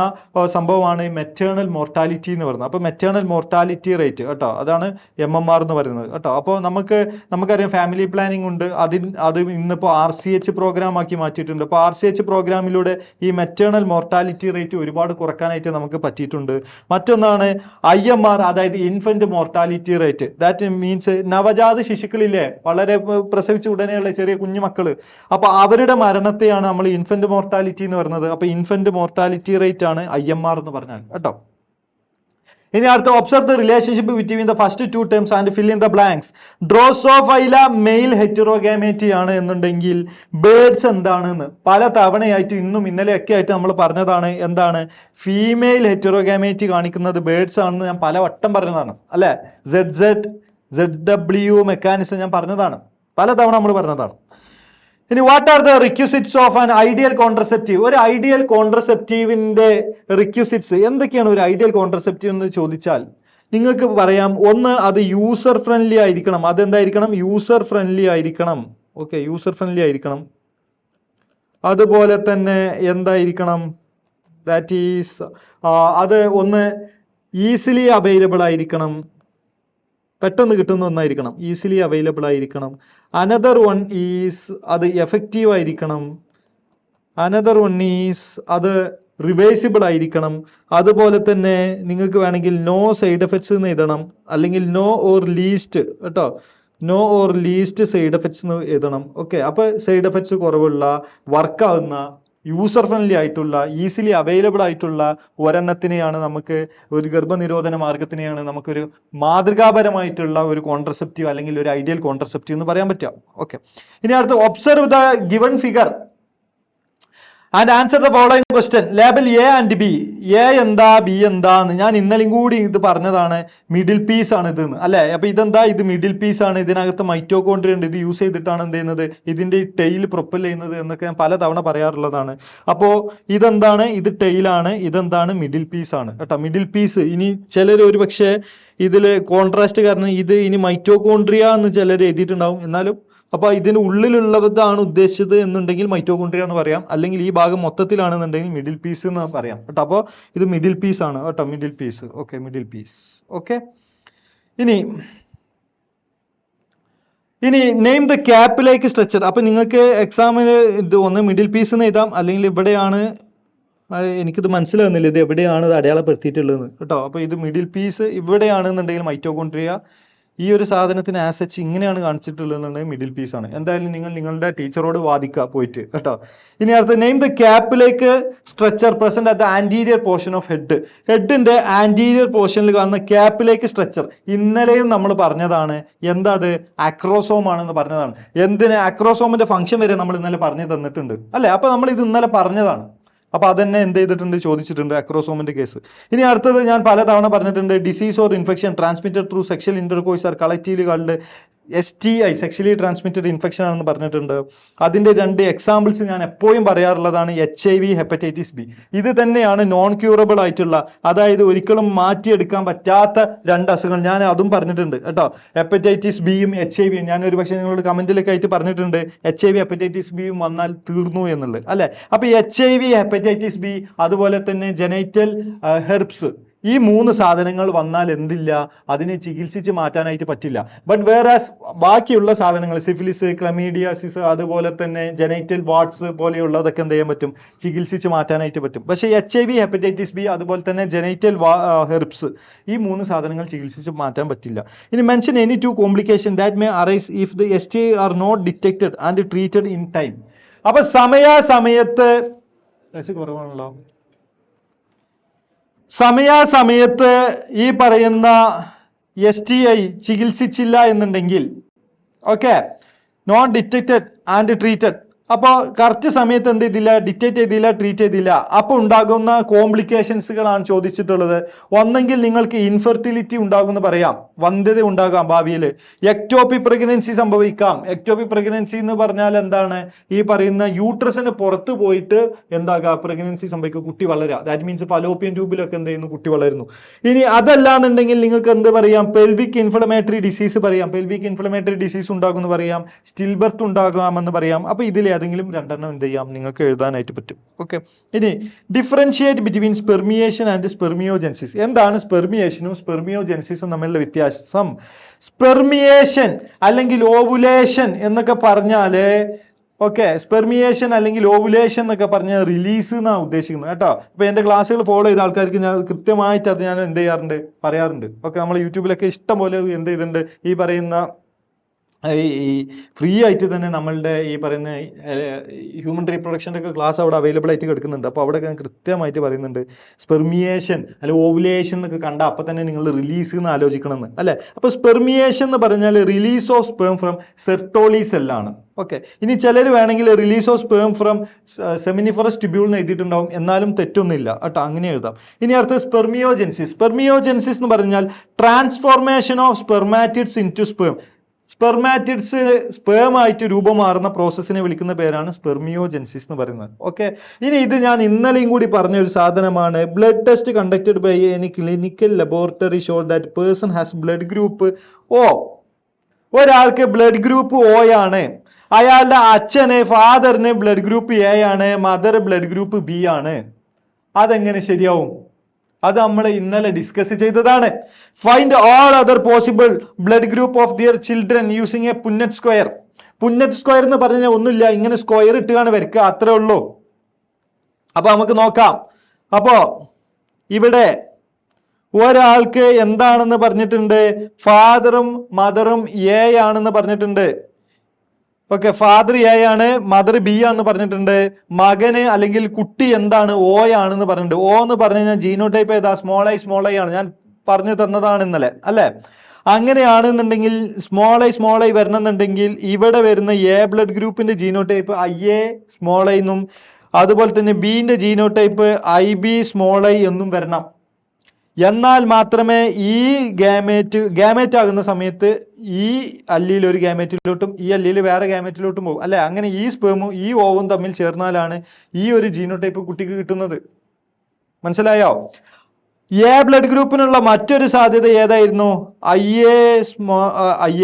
സംഭവമാണ് മെറ്റേണൽ മോർട്ടാലിറ്റി എന്ന് പറയുന്നത്. അപ്പൊ മെറ്റേണൽ മോർട്ടാലിറ്റി റേറ്റ് കേട്ടോ, അതാണ് MMR എന്ന് പറയുന്നത് കേട്ടോ. അപ്പോൾ നമുക്കറിയാം ഫാമിലി പ്ലാനിങ് ഉണ്ട്, അത് ഇന്നിപ്പോ RCH പ്രോഗ്രാം ആക്കി മാറ്റിയിട്ടുണ്ട്. അപ്പോൾ RCH പ്രോഗ്രാമിലൂടെ ഈ മെറ്റേണൽ മോർട്ടാലിറ്റി റേറ്റ് ഒരുപാട് കുറക്കാനായിട്ട് നമുക്ക് നമുക്ക് പറ്റിയിട്ടുണ്ട്. മറ്റൊന്നാണ് IMR, അതായത് infant mortality rate. That means നവജാത ശിശുക്കളില്ലേ, വളരെ പ്രസവിച്ച ഉടനെയുള്ള ചെറിയ കുഞ്ഞുമക്കള്, അപ്പൊ അവരുടെ മരണത്തെയാണ് നമ്മൾ ഇൻഫന്റ് മോർട്ടാലിറ്റി എന്ന് പറയുന്നത്. അപ്പൊ ഇൻഫന്റ് മോർട്ടാലിറ്റി റേറ്റ് ആണ് IMR എന്ന് പറഞ്ഞാൽ കേട്ടോ. ഇനി അടുത്ത observe the relationship between the first two terms and fill in the blanks. Drosophila male heterogametic ആണ് എന്നുണ്ടെങ്കിൽ ബേർഡ്സ് എന്താണെന്ന് പല തവണയായിട്ട് ഇന്നും ഇന്നലെയൊക്കെ ആയിട്ട് നമ്മൾ പറഞ്ഞതാണ്. എന്താണ് ഫീമെയിൽ ഹെറ്ററോഗാമേറ്റി കാണിക്കുന്നത് ബേർഡ്സ് ആണെന്ന് ഞാൻ പല വട്ടം പറഞ്ഞതാണ് അല്ലെ. ZW മെക്കാനിസം ഞാൻ പറഞ്ഞതാണ്, പല തവണ നമ്മൾ പറഞ്ഞതാണ്. ഇനി what are the requisites of an ideal contraceptive? ഒരു ഐഡിയൽ കോൺട്രസെപ്റ്റീവിന്റെ റിക്വസിറ്റ്സ് എന്തൊക്കെയാണ്? ഒരു ഐഡിയൽ കോൺട്രസെപ്റ്റീവ് എന്ന് ചോദിച്ചാൽ നിങ്ങൾക്ക് പറയാം, ഒന്ന് അത് യൂസർ ഫ്രണ്ട്ലി ആയിരിക്കണം. അതെന്തായിരിക്കണം? യൂസർ ഫ്രണ്ട്ലി ആയിരിക്കണം. ഓക്കെ, യൂസർ ഫ്രണ്ട്ലി ആയിരിക്കണം. അതുപോലെ തന്നെ എന്തായിരിക്കണം? ദാറ്റ് ഈസ് അത് ഒന്ന് ഈസിലി അവൈലബിൾ ആയിരിക്കണം, പെട്ടെന്ന് കിട്ടുന്ന ഒന്നായിരിക്കണം, ഈസിലി അവൈലബിൾ ആയിരിക്കണം. അനദർ വൺ ഈസ് അത് എഫക്റ്റീവ് ആയിരിക്കണം. അനദർ വൺ ഈസ് അത് റിവേഴ്സിബിൾ ആയിരിക്കണം. അതുപോലെ തന്നെ നിങ്ങൾക്ക് വേണമെങ്കിൽ നോ സൈഡ് എഫക്ട്സ് എന്ന് എഴുതണം, അല്ലെങ്കിൽ നോ ഓർ ലീസ്റ്റ് കേട്ടോ, no or least side effects എന്ന് എഴുതണം. ഓക്കെ, അപ്പൊ സൈഡ് എഫക്ട്സ് കുറവുള്ള, വർക്കാവുന്ന, യൂസർ ഫ്രണ്ട്ലി ആയിട്ടുള്ള, ഈസിലി അവൈലബിൾ ആയിട്ടുള്ള ഒരെണ്ണത്തിനെയാണ് നമുക്ക്, ഒരു ഗർഭനിരോധന മാർഗത്തിനെയാണ് നമുക്കൊരു മാതൃകാപരമായിട്ടുള്ള ഒരു കോൺട്രസെപ്റ്റീവ് അല്ലെങ്കിൽ ഒരു ഐഡിയൽ കോൺട്രസെപ്റ്റീവ് എന്ന് പറയാൻ പറ്റുക. ഓക്കെ, ഇനി അടുത്ത് observe the given figure and answer the following question. Label A and B. A എന്താ, ബി എന്താന്ന് ഞാൻ ഇന്നലെയും കൂടി ഇത് പറഞ്ഞതാണ്. മിഡിൽ പീസ് ആണ് ഇതെന്ന് അല്ലെ. അപ്പൊ ഇതെന്താ? ഇത് മിഡിൽ പീസ് ആണ്. ഇതിനകത്ത് മൈറ്റോകോൺട്രിയ ഉണ്ട്. ഇത് യൂസ് ചെയ്തിട്ടാണ് എന്ത് ചെയ്യുന്നത്, ഇതിന്റെ ടെയിൽ പ്രൊപ്പൽ ചെയ്യുന്നത് എന്നൊക്കെ ഞാൻ പല തവണ പറയാറുള്ളതാണ്. അപ്പോ ഇതെന്താണ്? ഇത് ടെയിലാണ്. ഇതെന്താണ്? മിഡിൽ പീസ് ആണ് കേട്ടോ, മിഡിൽ പീസ്. ഇനി ചിലർ ഒരു പക്ഷേ ഇതില് കോൺട്രാസ്റ്റ് കാരണം ഇത് ഇനി മൈറ്റോകോൺട്രിയ എന്ന് ചിലർ എഴുതിയിട്ടുണ്ടാവും. എന്നാലും അപ്പൊ ഇതിന് ഉള്ളിലുള്ളതാണ് ഉദ്ദേശിച്ചത് എന്നുണ്ടെങ്കിൽ മൈറ്റോകോൺട്രിയ എന്ന് പറയാം, അല്ലെങ്കിൽ ഈ ഭാഗം മൊത്തത്തിലാണെന്നുണ്ടെങ്കിൽ മിഡിൽ പീസ് എന്ന് പറയാം കേട്ടോ. അപ്പോൾ ഇത് മിഡിൽ പീസ് ആണ് കേട്ടോ, middle piece. Okay, middle piece. Okay, ഇനി നെയിം ദ ക്യാപ്പിലേക്ക് സ്ട്രക്ചർ. അപ്പൊ നിങ്ങൾക്ക് എക്സാമിന് ഇത് ഒന്ന് മിഡിൽ പീസ് എന്ന് എഴുതാം, അല്ലെങ്കിൽ ഇവിടെയാണ്, എനിക്കിത് മനസ്സിലാകുന്നില്ല ഇത് എവിടെയാണ് ഇത് അടയാളപ്പെടുത്തിയിട്ടുള്ളത് കേട്ടോ. അപ്പൊ ഇത് മിഡിൽ പീസ് ഇവിടെയാണെന്നുണ്ടെങ്കിൽ മൈറ്റോകോൺട്രിയ, ഈ ഒരു സാധനത്തിന് ആസച്ച് ഇങ്ങനെയാണ് കാണിച്ചിട്ടുള്ളതെന്നുണ്ടെങ്കിൽ മിഡിൽ പീസ് ആണ്. എന്തായാലും നിങ്ങൾ നിങ്ങളുടെ ടീച്ചറോട് വാദിക്കുക പോയിട്ട് കേട്ടോ. ഇനി അടുത്ത നെയിം ദ ക്യാപ്പിലേക്ക് structure present at the anterior portion of head. ഹെഡിന്റെ ആന്റീരിയർ പോർഷനിൽ കാണുന്ന ക്യാപ്പിലേക്ക് സ്ട്രക്ചർ ഇന്നലെയും നമ്മൾ പറഞ്ഞതാണ്. എന്താ അത്? അക്രോസോം ആണെന്ന് പറഞ്ഞതാണ്. എന്തിന്? അക്രോസോമിന്റെ ഫംഗ്ഷൻ വരെ നമ്മൾ ഇന്നലെ പറഞ്ഞു തന്നിട്ടുണ്ട് അല്ലെ. അപ്പൊ നമ്മൾ ഇത് ഇന്നലെ പറഞ്ഞതാണ്. അപ്പൊ അതന്നെ എന്ത് ചെയ്തിട്ടുണ്ട്, ചോദിച്ചിട്ടുണ്ട്, അക്രോസോമിന്റെ കേസ്. ഇനി അടുത്തത് ഞാൻ പല തവണ പറഞ്ഞിട്ടുണ്ട്, disease or infection transmitted through sexual intercourse R collectively called STI, sexually transmitted infection ആണെന്ന് പറഞ്ഞിട്ടുണ്ട്. അതിന്റെ 2 എക്സാമ്പിൾസ് ഞാൻ എപ്പോഴും പറയാറുള്ളതാണ്. HIV, hepatitis B. ഇത് തന്നെയാണ് നോൺ ക്യൂറബിൾ ആയിട്ടുള്ള, അതായത് ഒരിക്കലും മാറ്റിയെടുക്കാൻ പറ്റാത്ത 2 അസുഖങ്ങൾ. ഞാൻ അതും പറഞ്ഞിട്ടുണ്ട് കേട്ടോ. ഹെപ്പറ്റൈറ്റിസ് ബിയും HIV ഞാൻ ഒരു പക്ഷേ നിങ്ങളോട് കമന്റിലൊക്കെ ആയിട്ട് പറഞ്ഞിട്ടുണ്ട്, HIV ഹെപ്പറ്റൈറ്റിസ് ബിയും വന്നാൽ തീർന്നു എന്നുള്ളത് അല്ലെ. അപ്പൊ HIV, ഹെപ്പറ്റൈറ്റിസ് ബി, അതുപോലെ തന്നെ ജെനൈറ്റൽ ഹെർപ്സ്, ഈ 3 സാധനങ്ങൾ വന്നാൽ എന്തില്ല, അതിനെ ചികിത്സിച്ച് മാറ്റാനായിട്ട് പറ്റില്ല. ബട്ട് വേറാസ് ബാക്കിയുള്ള സാധനങ്ങൾ, സിഫിലിസ്, ക്ലമീഡിയാസിസ്, അതുപോലെ തന്നെ ജെനൈറ്റൽ വാട്സ് പോലെയുള്ളതൊക്കെ എന്ത് ചെയ്യാൻ പറ്റും, ചികിത്സിച്ച് മാറ്റാനായിട്ട് പറ്റും. പക്ഷേ HIV, ഹെപ്പറ്റൈറ്റിസ് ബി, അതുപോലെ തന്നെ ജെനൈറ്റൽ ഹെർപ്സ്, ഈ 3 സാധനങ്ങൾ ചികിത്സിച്ച് മാറ്റാൻ പറ്റില്ല. ഇനി mention any 2 complication that may arise if the STI are not detected and treated in time. അപ്പൊ സമയാസമയത്ത് കുറവാണല്ലോ, സമയാസമയത്ത് ഈ പറയുന്ന STI ചികിത്സിച്ചില്ല എന്നുണ്ടെങ്കിൽ, okay, not detected and treated, അപ്പൊ കറക്റ്റ് സമയത്ത് എന്ത് ചെയ്തില്ല, ഡിറ്റക്ട് ചെയ്തില്ല, ട്രീറ്റ് ചെയ്തില്ല, അപ്പൊ ഉണ്ടാകുന്ന കോംപ്ലിക്കേഷൻസുകളാണ് ചോദിച്ചിട്ടുള്ളത്. ഒന്നെങ്കിൽ നിങ്ങൾക്ക് ഇൻഫെർട്ടിലിറ്റി ഉണ്ടാകുമെന്ന് പറയാം, വന്ധ്യത ഉണ്ടാകാം ഭാവിയിൽ. എക്ടോപി പ്രഗ്നൻസി സംഭവിക്കാം. എക്ടോപി പ്രഗ്നൻസി എന്ന് പറഞ്ഞാൽ എന്താണ്? ഈ പറയുന്ന യൂട്രസിന് പുറത്ത് പോയിട്ട് എന്താകാം, പ്രഗ്നൻസി സംഭവിക്കും, കുട്ടി വളരുക. ദാറ്റ് മീൻസ് ഫലോപ്പിയൻ ട്യൂബിലൊക്കെ എന്ത് ചെയ്യുന്നു, കുട്ടി വളരുന്നു. ഇനി അതല്ലാന്നുണ്ടെങ്കിൽ നിങ്ങൾക്ക് എന്ത് പറയാം, പെൽവിക് ഇൻഫ്ലമേറ്ററി ഡിസീസ് പറയാം. പെൽവിക് ഇൻഫ്ലമേറ്ററി ഡിസീസ് ഉണ്ടാകുമെന്ന് പറയാം, സ്റ്റിൽ ബർത്ത് ഉണ്ടാകാമെന്ന് പറയാം. അപ്പൊ ഇതിൽ ഏതെങ്കിലും 2 എന്ത് ചെയ്യാം, നിങ്ങൾക്ക് എഴുതാനായിട്ട് പറ്റും. ഓക്കെ, ഇനി ഡിഫറൻഷിയേറ്റ് ബിറ്റ്വീൻ സ്പെർമിയേഷൻ ആൻഡ് സ്പെർമിയോജെൻസിസ്. എന്താണ് സ്പെർമിയേഷനും സ്പെർമിയോജെൻസിസും തമ്മിലുള്ള വ്യത്യാസം? സ്പെർമിയേഷൻ അല്ലെങ്കിൽ ഓവുലേഷൻ എന്നൊക്കെ പറഞ്ഞാല്, ഓക്കെ, സ്പെർമിയേഷൻ അല്ലെങ്കിൽ ഓവുലേഷൻ എന്നൊക്കെ പറഞ്ഞ റിലീസ് എന്നാണ് ഉദ്ദേശിക്കുന്നത് കേട്ടോ. അപ്പൊ എന്റെ ക്ലാസ്സുകൾ ഫോളോ ചെയ്ത ആൾക്കാർക്ക് ഞാൻ കൃത്യമായിട്ട് അത് ഞാൻ എന്ത് ചെയ്യാറുണ്ട്, പറയാറുണ്ട്. ഓക്കെ, നമ്മൾ യൂട്യൂബിലൊക്കെ ഇഷ്ടം പോലെ എന്ത് ചെയ്തിട്ടുണ്ട്, ഈ പറയുന്ന ഈ ഫ്രീ ആയിട്ട് തന്നെ നമ്മളുടെ ഈ പറയുന്ന ഹ്യൂമൻ റീപ്രൊഡക്ഷൻ്റെ ഒക്കെ ക്ലാസ് അവിടെ അവൈലബിൾ ആയിട്ട് കിടക്കുന്നുണ്ട്. അപ്പോൾ അവിടെ ഞാൻ കൃത്യമായിട്ട് പറയുന്നുണ്ട് സ്പെർമിയേഷൻ അല്ലെങ്കിൽ ഓവുലേഷൻ എന്നൊക്കെ കണ്ട അപ്പം തന്നെ നിങ്ങൾ റിലീസ് എന്ന് ആലോചിക്കണം എന്ന് അല്ലേ. അപ്പോൾ സ്പെർമിയേഷൻ എന്ന് പറഞ്ഞാൽ release of sperm from Sertoli സെല്ലാണ്. ഓക്കെ, ഇനി ചിലർ വേണമെങ്കിൽ release of sperm from seminiferous tubule എന്ന് എഴുതിയിട്ടുണ്ടാവും, എന്നാലും തെറ്റൊന്നുമില്ല കേട്ടോ, അങ്ങനെ എഴുതാം. ഇനി അടുത്ത സ്പെർമിയോജെൻസിസ്. സ്പെർമിയോജെൻസിസ് എന്ന് പറഞ്ഞാൽ transformation of spermatids into sperm. Spermatids sperm ആയിട്ട് രൂപം മാറുന്ന പ്രോസസ്സിനെ വിളിക്കുന്ന പേരാണ് സ്പെർമിയോജെൻസിസ് എന്ന് പറയുന്നത്. ഓക്കെ, ഇനി ഇത് ഞാൻ ഇന്നലെയും കൂടി പറഞ്ഞ ഒരു സാധനമാണ്. Blood test conducted by any clinical laboratory show that person has blood group O. ഒരാൾക്ക് ബ്ലഡ് ഗ്രൂപ്പ് ഓ ആണ്, അയാളുടെ അച്ഛന് ഫാദറിന് ബ്ലഡ് ഗ്രൂപ്പ് എ ആണ്, മദർ ബ്ലഡ് ഗ്രൂപ്പ് ബി ആണ്. അതെങ്ങനെ ശരിയാവും? അത് നമ്മൾ ഇന്നലെ ഡിസ്കസ് ചെയ്തതാണ്. Find all other possible blood group of their children using a Punnett square. Punnett square എന്ന് പറഞ്ഞാൽ ഒന്നുമില്ല, ഇങ്ങനെ സ്ക്വയർ ഇട്ടുകാണ് വരയ്ക്കുക, അത്രേ ഉള്ളൂ. അപ്പൊ നമുക്ക് നോക്കാം. അപ്പോ ഇവിടെ ഒരാൾക്ക് എന്താണെന്ന് പറഞ്ഞിട്ടുണ്ട്, ഫാദറും മദറും എ ആണെന്ന് പറഞ്ഞിട്ടുണ്ട്. ഓക്കെ, ഫാദർ എ ആണ്, മദർ ബി ആണെന്ന് പറഞ്ഞിട്ടുണ്ട്. മകന് അല്ലെങ്കിൽ കുട്ടി എന്താണ്, ഓ ആണെന്ന് പറഞ്ഞിട്ടുണ്ട്. ഓ എന്ന് പറഞ്ഞു കഴിഞ്ഞാൽ ജീനോടൈപ്പ് ഏതാ, സ്മോൾ ഐ ആണ്. ഞാൻ പറഞ്ഞു തന്നതാണ് ഇന്നലെ അല്ലെ. അങ്ങനെയാണെന്നുണ്ടെങ്കിൽ സ്മോൾ ഐ വരണമെന്നുണ്ടെങ്കിൽ ഇവിടെ വരുന്ന എ ബ്ലഡ് ഗ്രൂപ്പിന്റെ ജീനോടൈപ്പ് ഐ സ്മോൾ ഐ എന്നും, അതുപോലെ തന്നെ ബിന്റെ ജീനോടൈപ്പ് IB സ്മോൾ ഐ എന്നും വരണം. എന്നാൽ മാത്രമേ ഈ ഗാമേറ്റ് ആകുന്ന സമയത്ത് ഈ അല്ലിയിൽ ഒരു ഗാമേറ്റിലോട്ടും ഈ അല്ലിയിൽ വേറെ ഗാമേറ്റിലോട്ടും പോകും അല്ലെ. അങ്ങനെ ഈ സ്പേമും ഈ ഓവും തമ്മിൽ ചേർന്നാലാണ് ഈ ഒരു ജീനോടൈപ്പ് കുട്ടിക്ക് കിട്ടുന്നത്. മനസ്സിലായോ? എ ബ്ലഡ് ഗ്രൂപ്പിനുള്ള മറ്റൊരു സാധ്യത ഏതായിരുന്നു, ഐ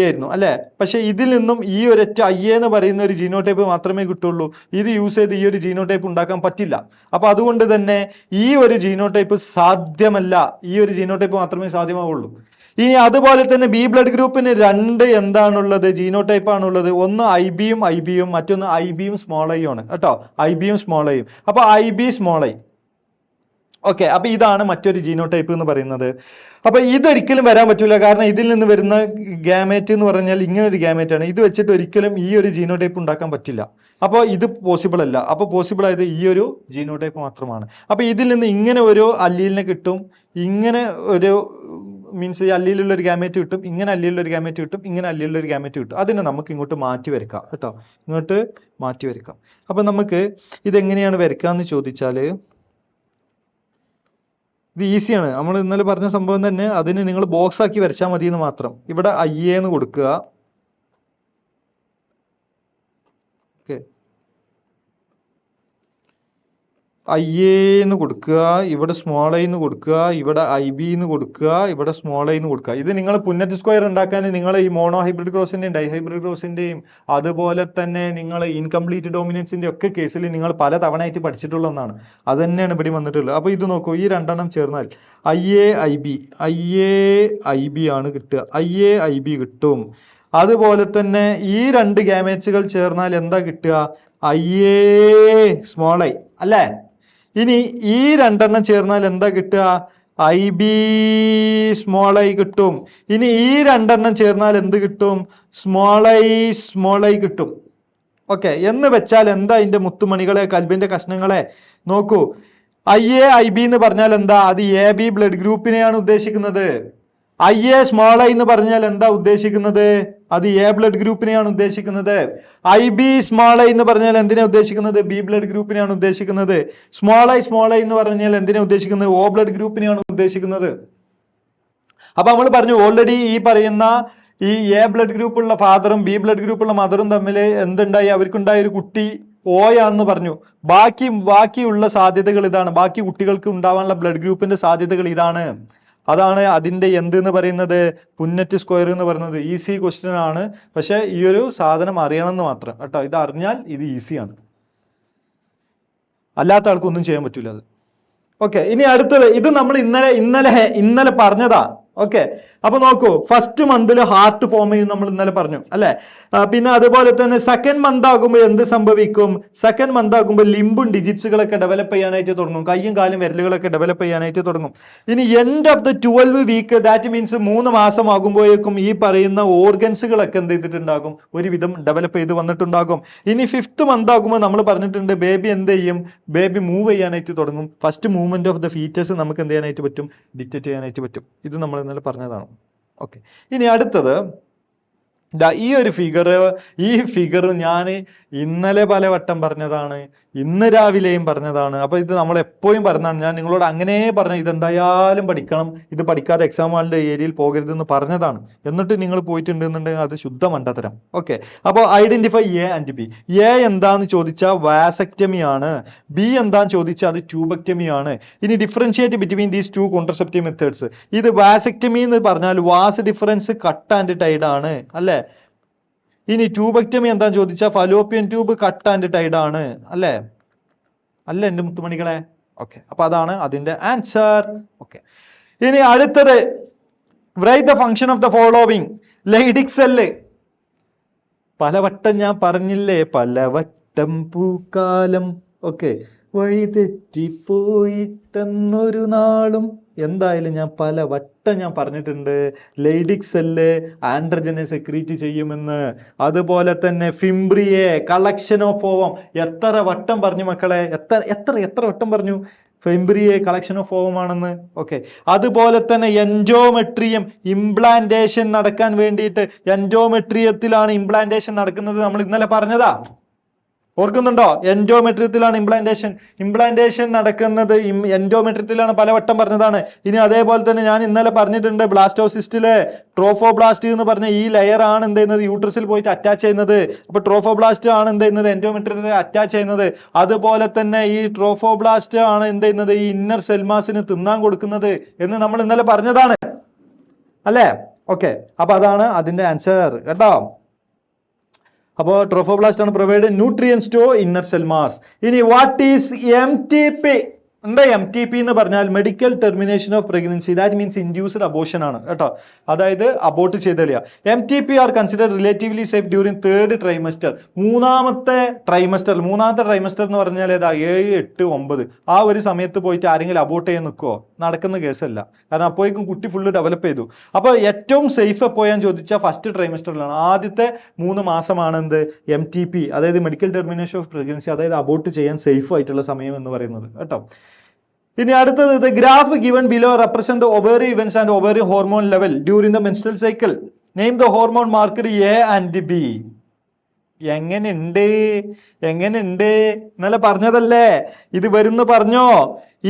ആയിരുന്നു അല്ലെ. പക്ഷെ ഇതിൽ നിന്നും ഈ ഒരൊറ്റ ഐ എന്ന് പറയുന്ന ഒരു ജീനോടൈപ്പ് മാത്രമേ കിട്ടുള്ളൂ. ഇത് യൂസ് ചെയ്ത് ഈ ഒരു ജീനോടൈപ്പ് ഉണ്ടാക്കാൻ പറ്റില്ല. അപ്പൊ അതുകൊണ്ട് തന്നെ ഈ ഒരു ജീനോടൈപ്പ് സാധ്യമല്ല, ഈ ഒരു ജീനോടൈപ്പ് മാത്രമേ സാധ്യമാവുള്ളൂ. ഇനി അതുപോലെ തന്നെ ബി ബ്ലഡ് ഗ്രൂപ്പിന് രണ്ട് എന്താണുള്ളത്, ജീനോടൈപ്പ് ആണുള്ളത്. ഒന്ന് IB യും മറ്റൊന്ന് IB സ്മോൾ ഐ ആണ് കേട്ടോ, IB സ്മോൾ ഐയും. അപ്പൊ IB സ്മോൾ ഐ. ഓക്കെ, അപ്പൊ ഇതാണ് മറ്റൊരു ജീനോടൈപ്പ് എന്ന് പറയുന്നത്. അപ്പൊ ഇതൊരിക്കലും വരാൻ പറ്റൂല, കാരണം ഇതിൽ നിന്ന് വരുന്ന ഗാമേറ്റ് എന്ന് പറഞ്ഞാൽ ഇങ്ങനെ ഒരു ഗാമേറ്റ് ആണ്. ഇത് വെച്ചിട്ട് ഒരിക്കലും ഈ ഒരു ജീനോടൈപ്പ് ഉണ്ടാക്കാൻ പറ്റില്ല. അപ്പൊ ഇത് പോസിബിൾ അല്ല. അപ്പൊ പോസിബിൾ ആയത് ഈ ഒരു ജീനോടൈപ്പ് മാത്രമാണ്. അപ്പൊ ഇതിൽ നിന്ന് ഇങ്ങനെ ഒരു അല്ലീലിനെ കിട്ടും, ഇങ്ങനെ ഒരു മീൻസ് ഈ അല്ലിയിലുള്ള ഒരു ഗാമേറ്റ് കിട്ടും, ഇങ്ങനെ അല്ലിയിലുള്ള ഒരു ഗാമേറ്റ് കിട്ടും, ഇങ്ങനെ അല്ലിയിലുള്ള ഒരു ഗാമേറ്റ് കിട്ടും. അതിനെ നമുക്ക് ഇങ്ങോട്ട് മാറ്റി വരയ്ക്കാം കേട്ടോ, ഇങ്ങോട്ട് മാറ്റി വരയ്ക്കാം. അപ്പൊ നമുക്ക് ഇതെങ്ങനെയാണ് വരയ്ക്കാന്ന് ചോദിച്ചാല് ഇത് ഈസിയാണ്. നമ്മൾ ഇന്നലെ പറഞ്ഞ സംഭവം തന്നെ, അതിന് നിങ്ങൾ ബോക്സ് ആക്കി വരച്ചാൽ മതി എന്ന് മാത്രം. ഇവിടെ ഐ എന്ന് കൊടുക്കുക. ഓക്കെ, ഐ എന്ന് കൊടുക്കുക, ഇവിടെ സ്മോൾ ഐ എന്ന് കൊടുക്കുക, ഇവിടെ IB എന്ന് കൊടുക്കുക, ഇവിടെ സ്മോൾ ഐ എന്ന് കൊടുക്കുക. ഇത് നിങ്ങൾ പുന്നറ്റ് സ്ക്വയർ ഉണ്ടാക്കാൻ നിങ്ങൾ ഈ മോണോ ഹൈബ്രിഡ് ക്രോസിന്റെയും ഡൈഹൈബ്രിഡ് ക്രോസിന്റെയും അതുപോലെ തന്നെ നിങ്ങൾ ഇൻകംപ്ലീറ്റ് ഡോമിനൻസിന്റെ ഒക്കെ കേസിൽ നിങ്ങൾ പല തവണയായിട്ട് പഠിച്ചിട്ടുള്ള ഒന്നാണ്. അത് തന്നെയാണ് ഇവിടെ വന്നിട്ടുള്ളത്. അപ്പൊ ഇത് നോക്കൂ, ഈ രണ്ടെണ്ണം ചേർന്നാൽ IB ആണ് കിട്ടുക, IB കിട്ടും. അതുപോലെ തന്നെ ഈ രണ്ട് ഗാമേറ്റ്സുകൾ ചേർന്നാൽ എന്താ കിട്ടുക, സ്മോൾ ഐ അല്ലേ. ഇനി ഈ രണ്ടെണ്ണം ചേർന്നാൽ എന്താ കിട്ടുക, IB സ്മോൾ ഐ കിട്ടും. ഇനി ഈ രണ്ടെണ്ണം ചേർന്നാൽ എന്ത് കിട്ടും, സ്മോൾ ഐ കിട്ടും. ഓക്കെ, എന്ന് വെച്ചാൽ എന്താ ഇതിന്റെ മുത്തുമണികളെ, കൽബിന്റെ കഷ്ണങ്ങളെ നോക്കൂ. IB എന്ന് പറഞ്ഞാൽ എന്താ, അത് AB ബ്ലഡ് ഗ്രൂപ്പിനെയാണ് ഉദ്ദേശിക്കുന്നത്. സ്മോൾ ഐ എന്ന് പറഞ്ഞാൽ എന്താ ഉദ്ദേശിക്കുന്നത്, അത് എ ബ്ലഡ് ഗ്രൂപ്പിനെയാണ് ഉദ്ദേശിക്കുന്നത്. IB സ്മോൾ ഐ എന്ന് പറഞ്ഞാൽ എന്തിനാ ഉദ്ദേശിക്കുന്നത്, ബി ബ്ലഡ് ഗ്രൂപ്പിനെയാണ് ഉദ്ദേശിക്കുന്നത്. സ്മോൾ ഐ എന്ന് പറഞ്ഞാൽ എന്തിനാ ഉദ്ദേശിക്കുന്നത്, O ബ്ലഡ് ഗ്രൂപ്പിനെയാണ് ഉദ്ദേശിക്കുന്നത്. അപ്പൊ നമ്മൾ പറഞ്ഞു ഓൾറെഡി ഈ പറയുന്ന ഈ എ ബ്ലഡ് ഗ്രൂപ്പുള്ള ഫാദറും ബി ബ്ലഡ് ഗ്രൂപ്പുള്ള മദറും തമ്മിൽ എന്തുണ്ടായി, അവർക്കുണ്ടായ ഒരു കുട്ടി ഓയാന്ന് പറഞ്ഞു. ബാക്കിയുള്ള സാധ്യതകൾ ഇതാണ്, ബാക്കി കുട്ടികൾക്ക് ഉണ്ടാവാനുള്ള ബ്ലഡ് ഗ്രൂപ്പിന്റെ സാധ്യതകൾ ഇതാണ്. അതാണ് അതിന്റെ എന്ത് എന്ന് പറയുന്നത്, പുന്നറ്റ് സ്ക്വയർ എന്ന് പറയുന്നത്. ഈസി ക്വസ്റ്റ്യൻ ആണ്, പക്ഷെ ഈ ഒരു സാധനം അറിയണം എന്ന് മാത്രം കേട്ടോ. ഇത് അറിഞ്ഞാൽ ഇത് ഈസിയാണ്, അല്ലാത്ത ആൾക്കൊന്നും ചെയ്യാൻ പറ്റൂല അത്. ഓക്കെ, ഇനി അടുത്തത്, ഇത് നമ്മൾ ഇന്നലെ പറഞ്ഞതാ. ഓക്കെ, അപ്പൊ നോക്കൂ, ഫസ്റ്റ് മന്തിൽ ഹാർട്ട് ഫോം ചെയ്യും നമ്മൾ ഇന്നലെ പറഞ്ഞു അല്ലെ. പിന്നെ അതുപോലെ തന്നെ സെക്കൻഡ് മന്ത് ആകുമ്പോൾ എന്ത് സംഭവിക്കും? സെക്കൻഡ് മന്ത് ആകുമ്പോൾ ലിംബും ഡിജിറ്റ്സുകളൊക്കെ ഡെവലപ്പ് ചെയ്യാനായിട്ട് തുടങ്ങും, കയ്യും കാലും വിരലുകളൊക്കെ ഡെവലപ്പ് ചെയ്യാനായിട്ട് തുടങ്ങും. ഇനി end of the 12 week, that means 3 മാസം ആകുമ്പോഴേക്കും ഈ പറയുന്ന ഓർഗൻസുകളൊക്കെ എന്ത് ചെയ്തിട്ടുണ്ടാകും? ഒരുവിധം ഡെവലപ്പ് ചെയ്ത് വന്നിട്ടുണ്ടാകും. ഇനി 5th മന്ത് ആകുമ്പോൾ നമ്മൾ പറഞ്ഞിട്ടുണ്ട് ബേബി എന്ത് ചെയ്യും? ബേബി മൂവ് ചെയ്യാനായിട്ട് തുടങ്ങും. First movement of the foetus നമുക്ക് എന്ത് ചെയ്യാനായിട്ട് പറ്റും? ഡിറ്റക്ട് ചെയ്യാനായിട്ട് പറ്റും. ഇത് നമ്മൾ ഇന്നലെ പറഞ്ഞതാണ്. ഓക്കെ, ഇനി അടുത്തത് ഈ ഒരു ഫിഗർ ഞാൻ ഇന്നലെ പലവട്ടം പറഞ്ഞതാണ്, ഇന്ന് രാവിലെയും പറഞ്ഞതാണ്. അപ്പൊ ഇത് നമ്മൾ എപ്പോഴും പറഞ്ഞതാണ്. ഞാൻ നിങ്ങളോട് അങ്ങനെ പറഞ്ഞ ഇതെന്തായാലും പഠിക്കണം, ഇത് പഠിക്കാതെ എക്സാം ഹാളിന്റെ ഏരിയയിൽ പോകരുതെന്ന് പറഞ്ഞതാണ്. എന്നിട്ട് നിങ്ങൾ പോയിട്ടുണ്ടെന്നുണ്ടെങ്കിൽ അത് ശുദ്ധ മണ്ടത്തരം. ഓക്കെ, അപ്പോൾ identify A and B. A എന്താന്ന് ചോദിച്ചാൽ വാസക്ടമി ആണ്, ബി എന്താന്ന് ചോദിച്ചാൽ അത് ട്യൂബക്ടമി ആണ്. ഇനി differentiate between these 2 contraceptive methods. ഇത് വാസക്ടമി എന്ന് പറഞ്ഞാൽ vas deferens cut and tied ആണ് അല്ലെ. ഇനി ട്യൂബക്ടമി എന്താന്ന് ചോദിച്ചാൽ fallopian tube cut and tied ആണ് അല്ലെ. അല്ല എന്റെ മുത്തുമണികളെ. ഓക്കെ, അപ്പൊ അതാണ് അതിന്റെ ആൻസർ. ഓക്കെ, ഇനി അടുത്തത് write the function of the following. Leydig cell പലവട്ടം ഞാൻ പറഞ്ഞില്ലേ, പലവട്ടം പൂക്കാലം. ഓക്കെ, വഴി തെറ്റിപ്പോയിട്ടെന്നൊരു നാളും. എന്തായാലും ഞാൻ പലവട്ടം ഞാൻ പറഞ്ഞിട്ടുണ്ട് ലെയ്ഡിക് സെല്ല് ആൻഡ്രജനെ സെക്രീറ്റ് ചെയ്യുമെന്ന്. അതുപോലെ തന്നെ ഫിംബ്രിയെ കളക്ഷൻ ഓഫ് ഓവം. എത്ര വട്ടം പറഞ്ഞു മക്കളെ? എത്ര വട്ടം പറഞ്ഞു? ഫിംബ്രിയെ കളക്ഷൻ ഓഫ് ഓവം ആണെന്ന്. ഓക്കെ, അതുപോലെ തന്നെ എൻഡോമെട്രിയം ഇംപ്ലാന്റേഷൻ നടക്കാൻ വേണ്ടിയിട്ട്, എൻഡോമെട്രിയത്തിലാണ് ഇംപ്ലാന്റേഷൻ നടക്കുന്നത്, നമ്മൾ ഇന്നലെ പറഞ്ഞതാ. ഓർക്കുന്നുണ്ടോ? എൻഡോമെട്രിയത്തിലാണ് ഇംപ്ലാന്റേഷൻ നടക്കുന്നത്. എൻഡോമെട്രിയത്തിലാണ്, പലവട്ടം പറഞ്ഞതാണ്. ഇനി അതേപോലെ തന്നെ ഞാൻ ഇന്നലെ പറഞ്ഞിട്ടുണ്ട്, ബ്ലാസ്റ്റോസിസ്റ്റിലെ ട്രോഫോബ്ലാസ്റ്റ് എന്ന് പറഞ്ഞ ഈ ലെയർ ആണ് എന്ത് ചെയ്യുന്നത്? യൂട്രസിൽ പോയിട്ട് അറ്റാച്ച് ചെയ്യുന്നത്. അപ്പൊ ട്രോഫോബ്ലാസ്റ്റ് ആണ് എന്ത് ചെയ്യുന്നത്? എൻഡോമെട്രിയത്തിൽ അറ്റാച്ച് ചെയ്യുന്നത്. അതുപോലെ തന്നെ ഈ ട്രോഫോബ്ലാസ്റ്റ് ആണ് എന്ത് ചെയ്യുന്നത്? ഈ ഇന്നർ സെൽമാസിന് തിന്നാൻ കൊടുക്കുന്നത് എന്ന് നമ്മൾ ഇന്നലെ പറഞ്ഞതാണ് അല്ലേ. ഓക്കെ, അപ്പൊ അതാണ് അതിന്റെ ആൻസർ കേട്ടോ. അപ്പോൾ ട്രോഫോബ്ലാസ്റ്റ് ആണ് provide nutrients to inner cell mass. ഇനി വാട്ട് ഈസ് MTP? എന്താ MTP എന്ന് പറഞ്ഞാൽ medical termination of pregnancy, that means induced abortion ആണ് കേട്ടോ. അതായത് അബോർട്ട് ചെയ്തളിയ. MTP are considered relatively safe during 3rd trimester. മൂന്നാമത്തെ ട്രൈമസ്റ്റർ എന്ന് പറഞ്ഞാൽ ഏതാ? 7, 8, 9 ആ ഒരു സമയത്ത് പോയിട്ട് ആരെങ്കിലും അബോർട്ട് ചെയ്യാൻ നിൽക്കുവോ? നടക്കുന്ന കേസല്ല. കാരണം അപ്പോഴേക്കും കുട്ടി ഫുള്ള് ഡെവലപ്പ് ചെയ്തു. അപ്പൊ ഏറ്റവും സേഫ് എപ്പോഴാന്ന് ചോദിച്ചാൽ ഫസ്റ്റ് ട്രൈമസ്റ്ററിലാണ്. ആദ്യത്തെ 3 മാസമാണ് എന്ത്? MTP, അതായത് മെഡിക്കൽ ടെർമിനേഷൻ ഓഫ് പ്രഗ്നൻസി, അതായത് അബോർട്ട് ചെയ്യാൻ സേഫ് ആയിട്ടുള്ള സമയം എന്ന് പറയുന്നത് കേട്ടോ. ഇനി അടുത്തത്, the graph given below represent the ovary events and ovary hormone level during the menstrual cycle. Name the hormone marked A and B. എങ്ങനെയുണ്ട്? ഇന്നലെ പറഞ്ഞതല്ലേ, ഇത് വരുന്നു പറഞ്ഞോ.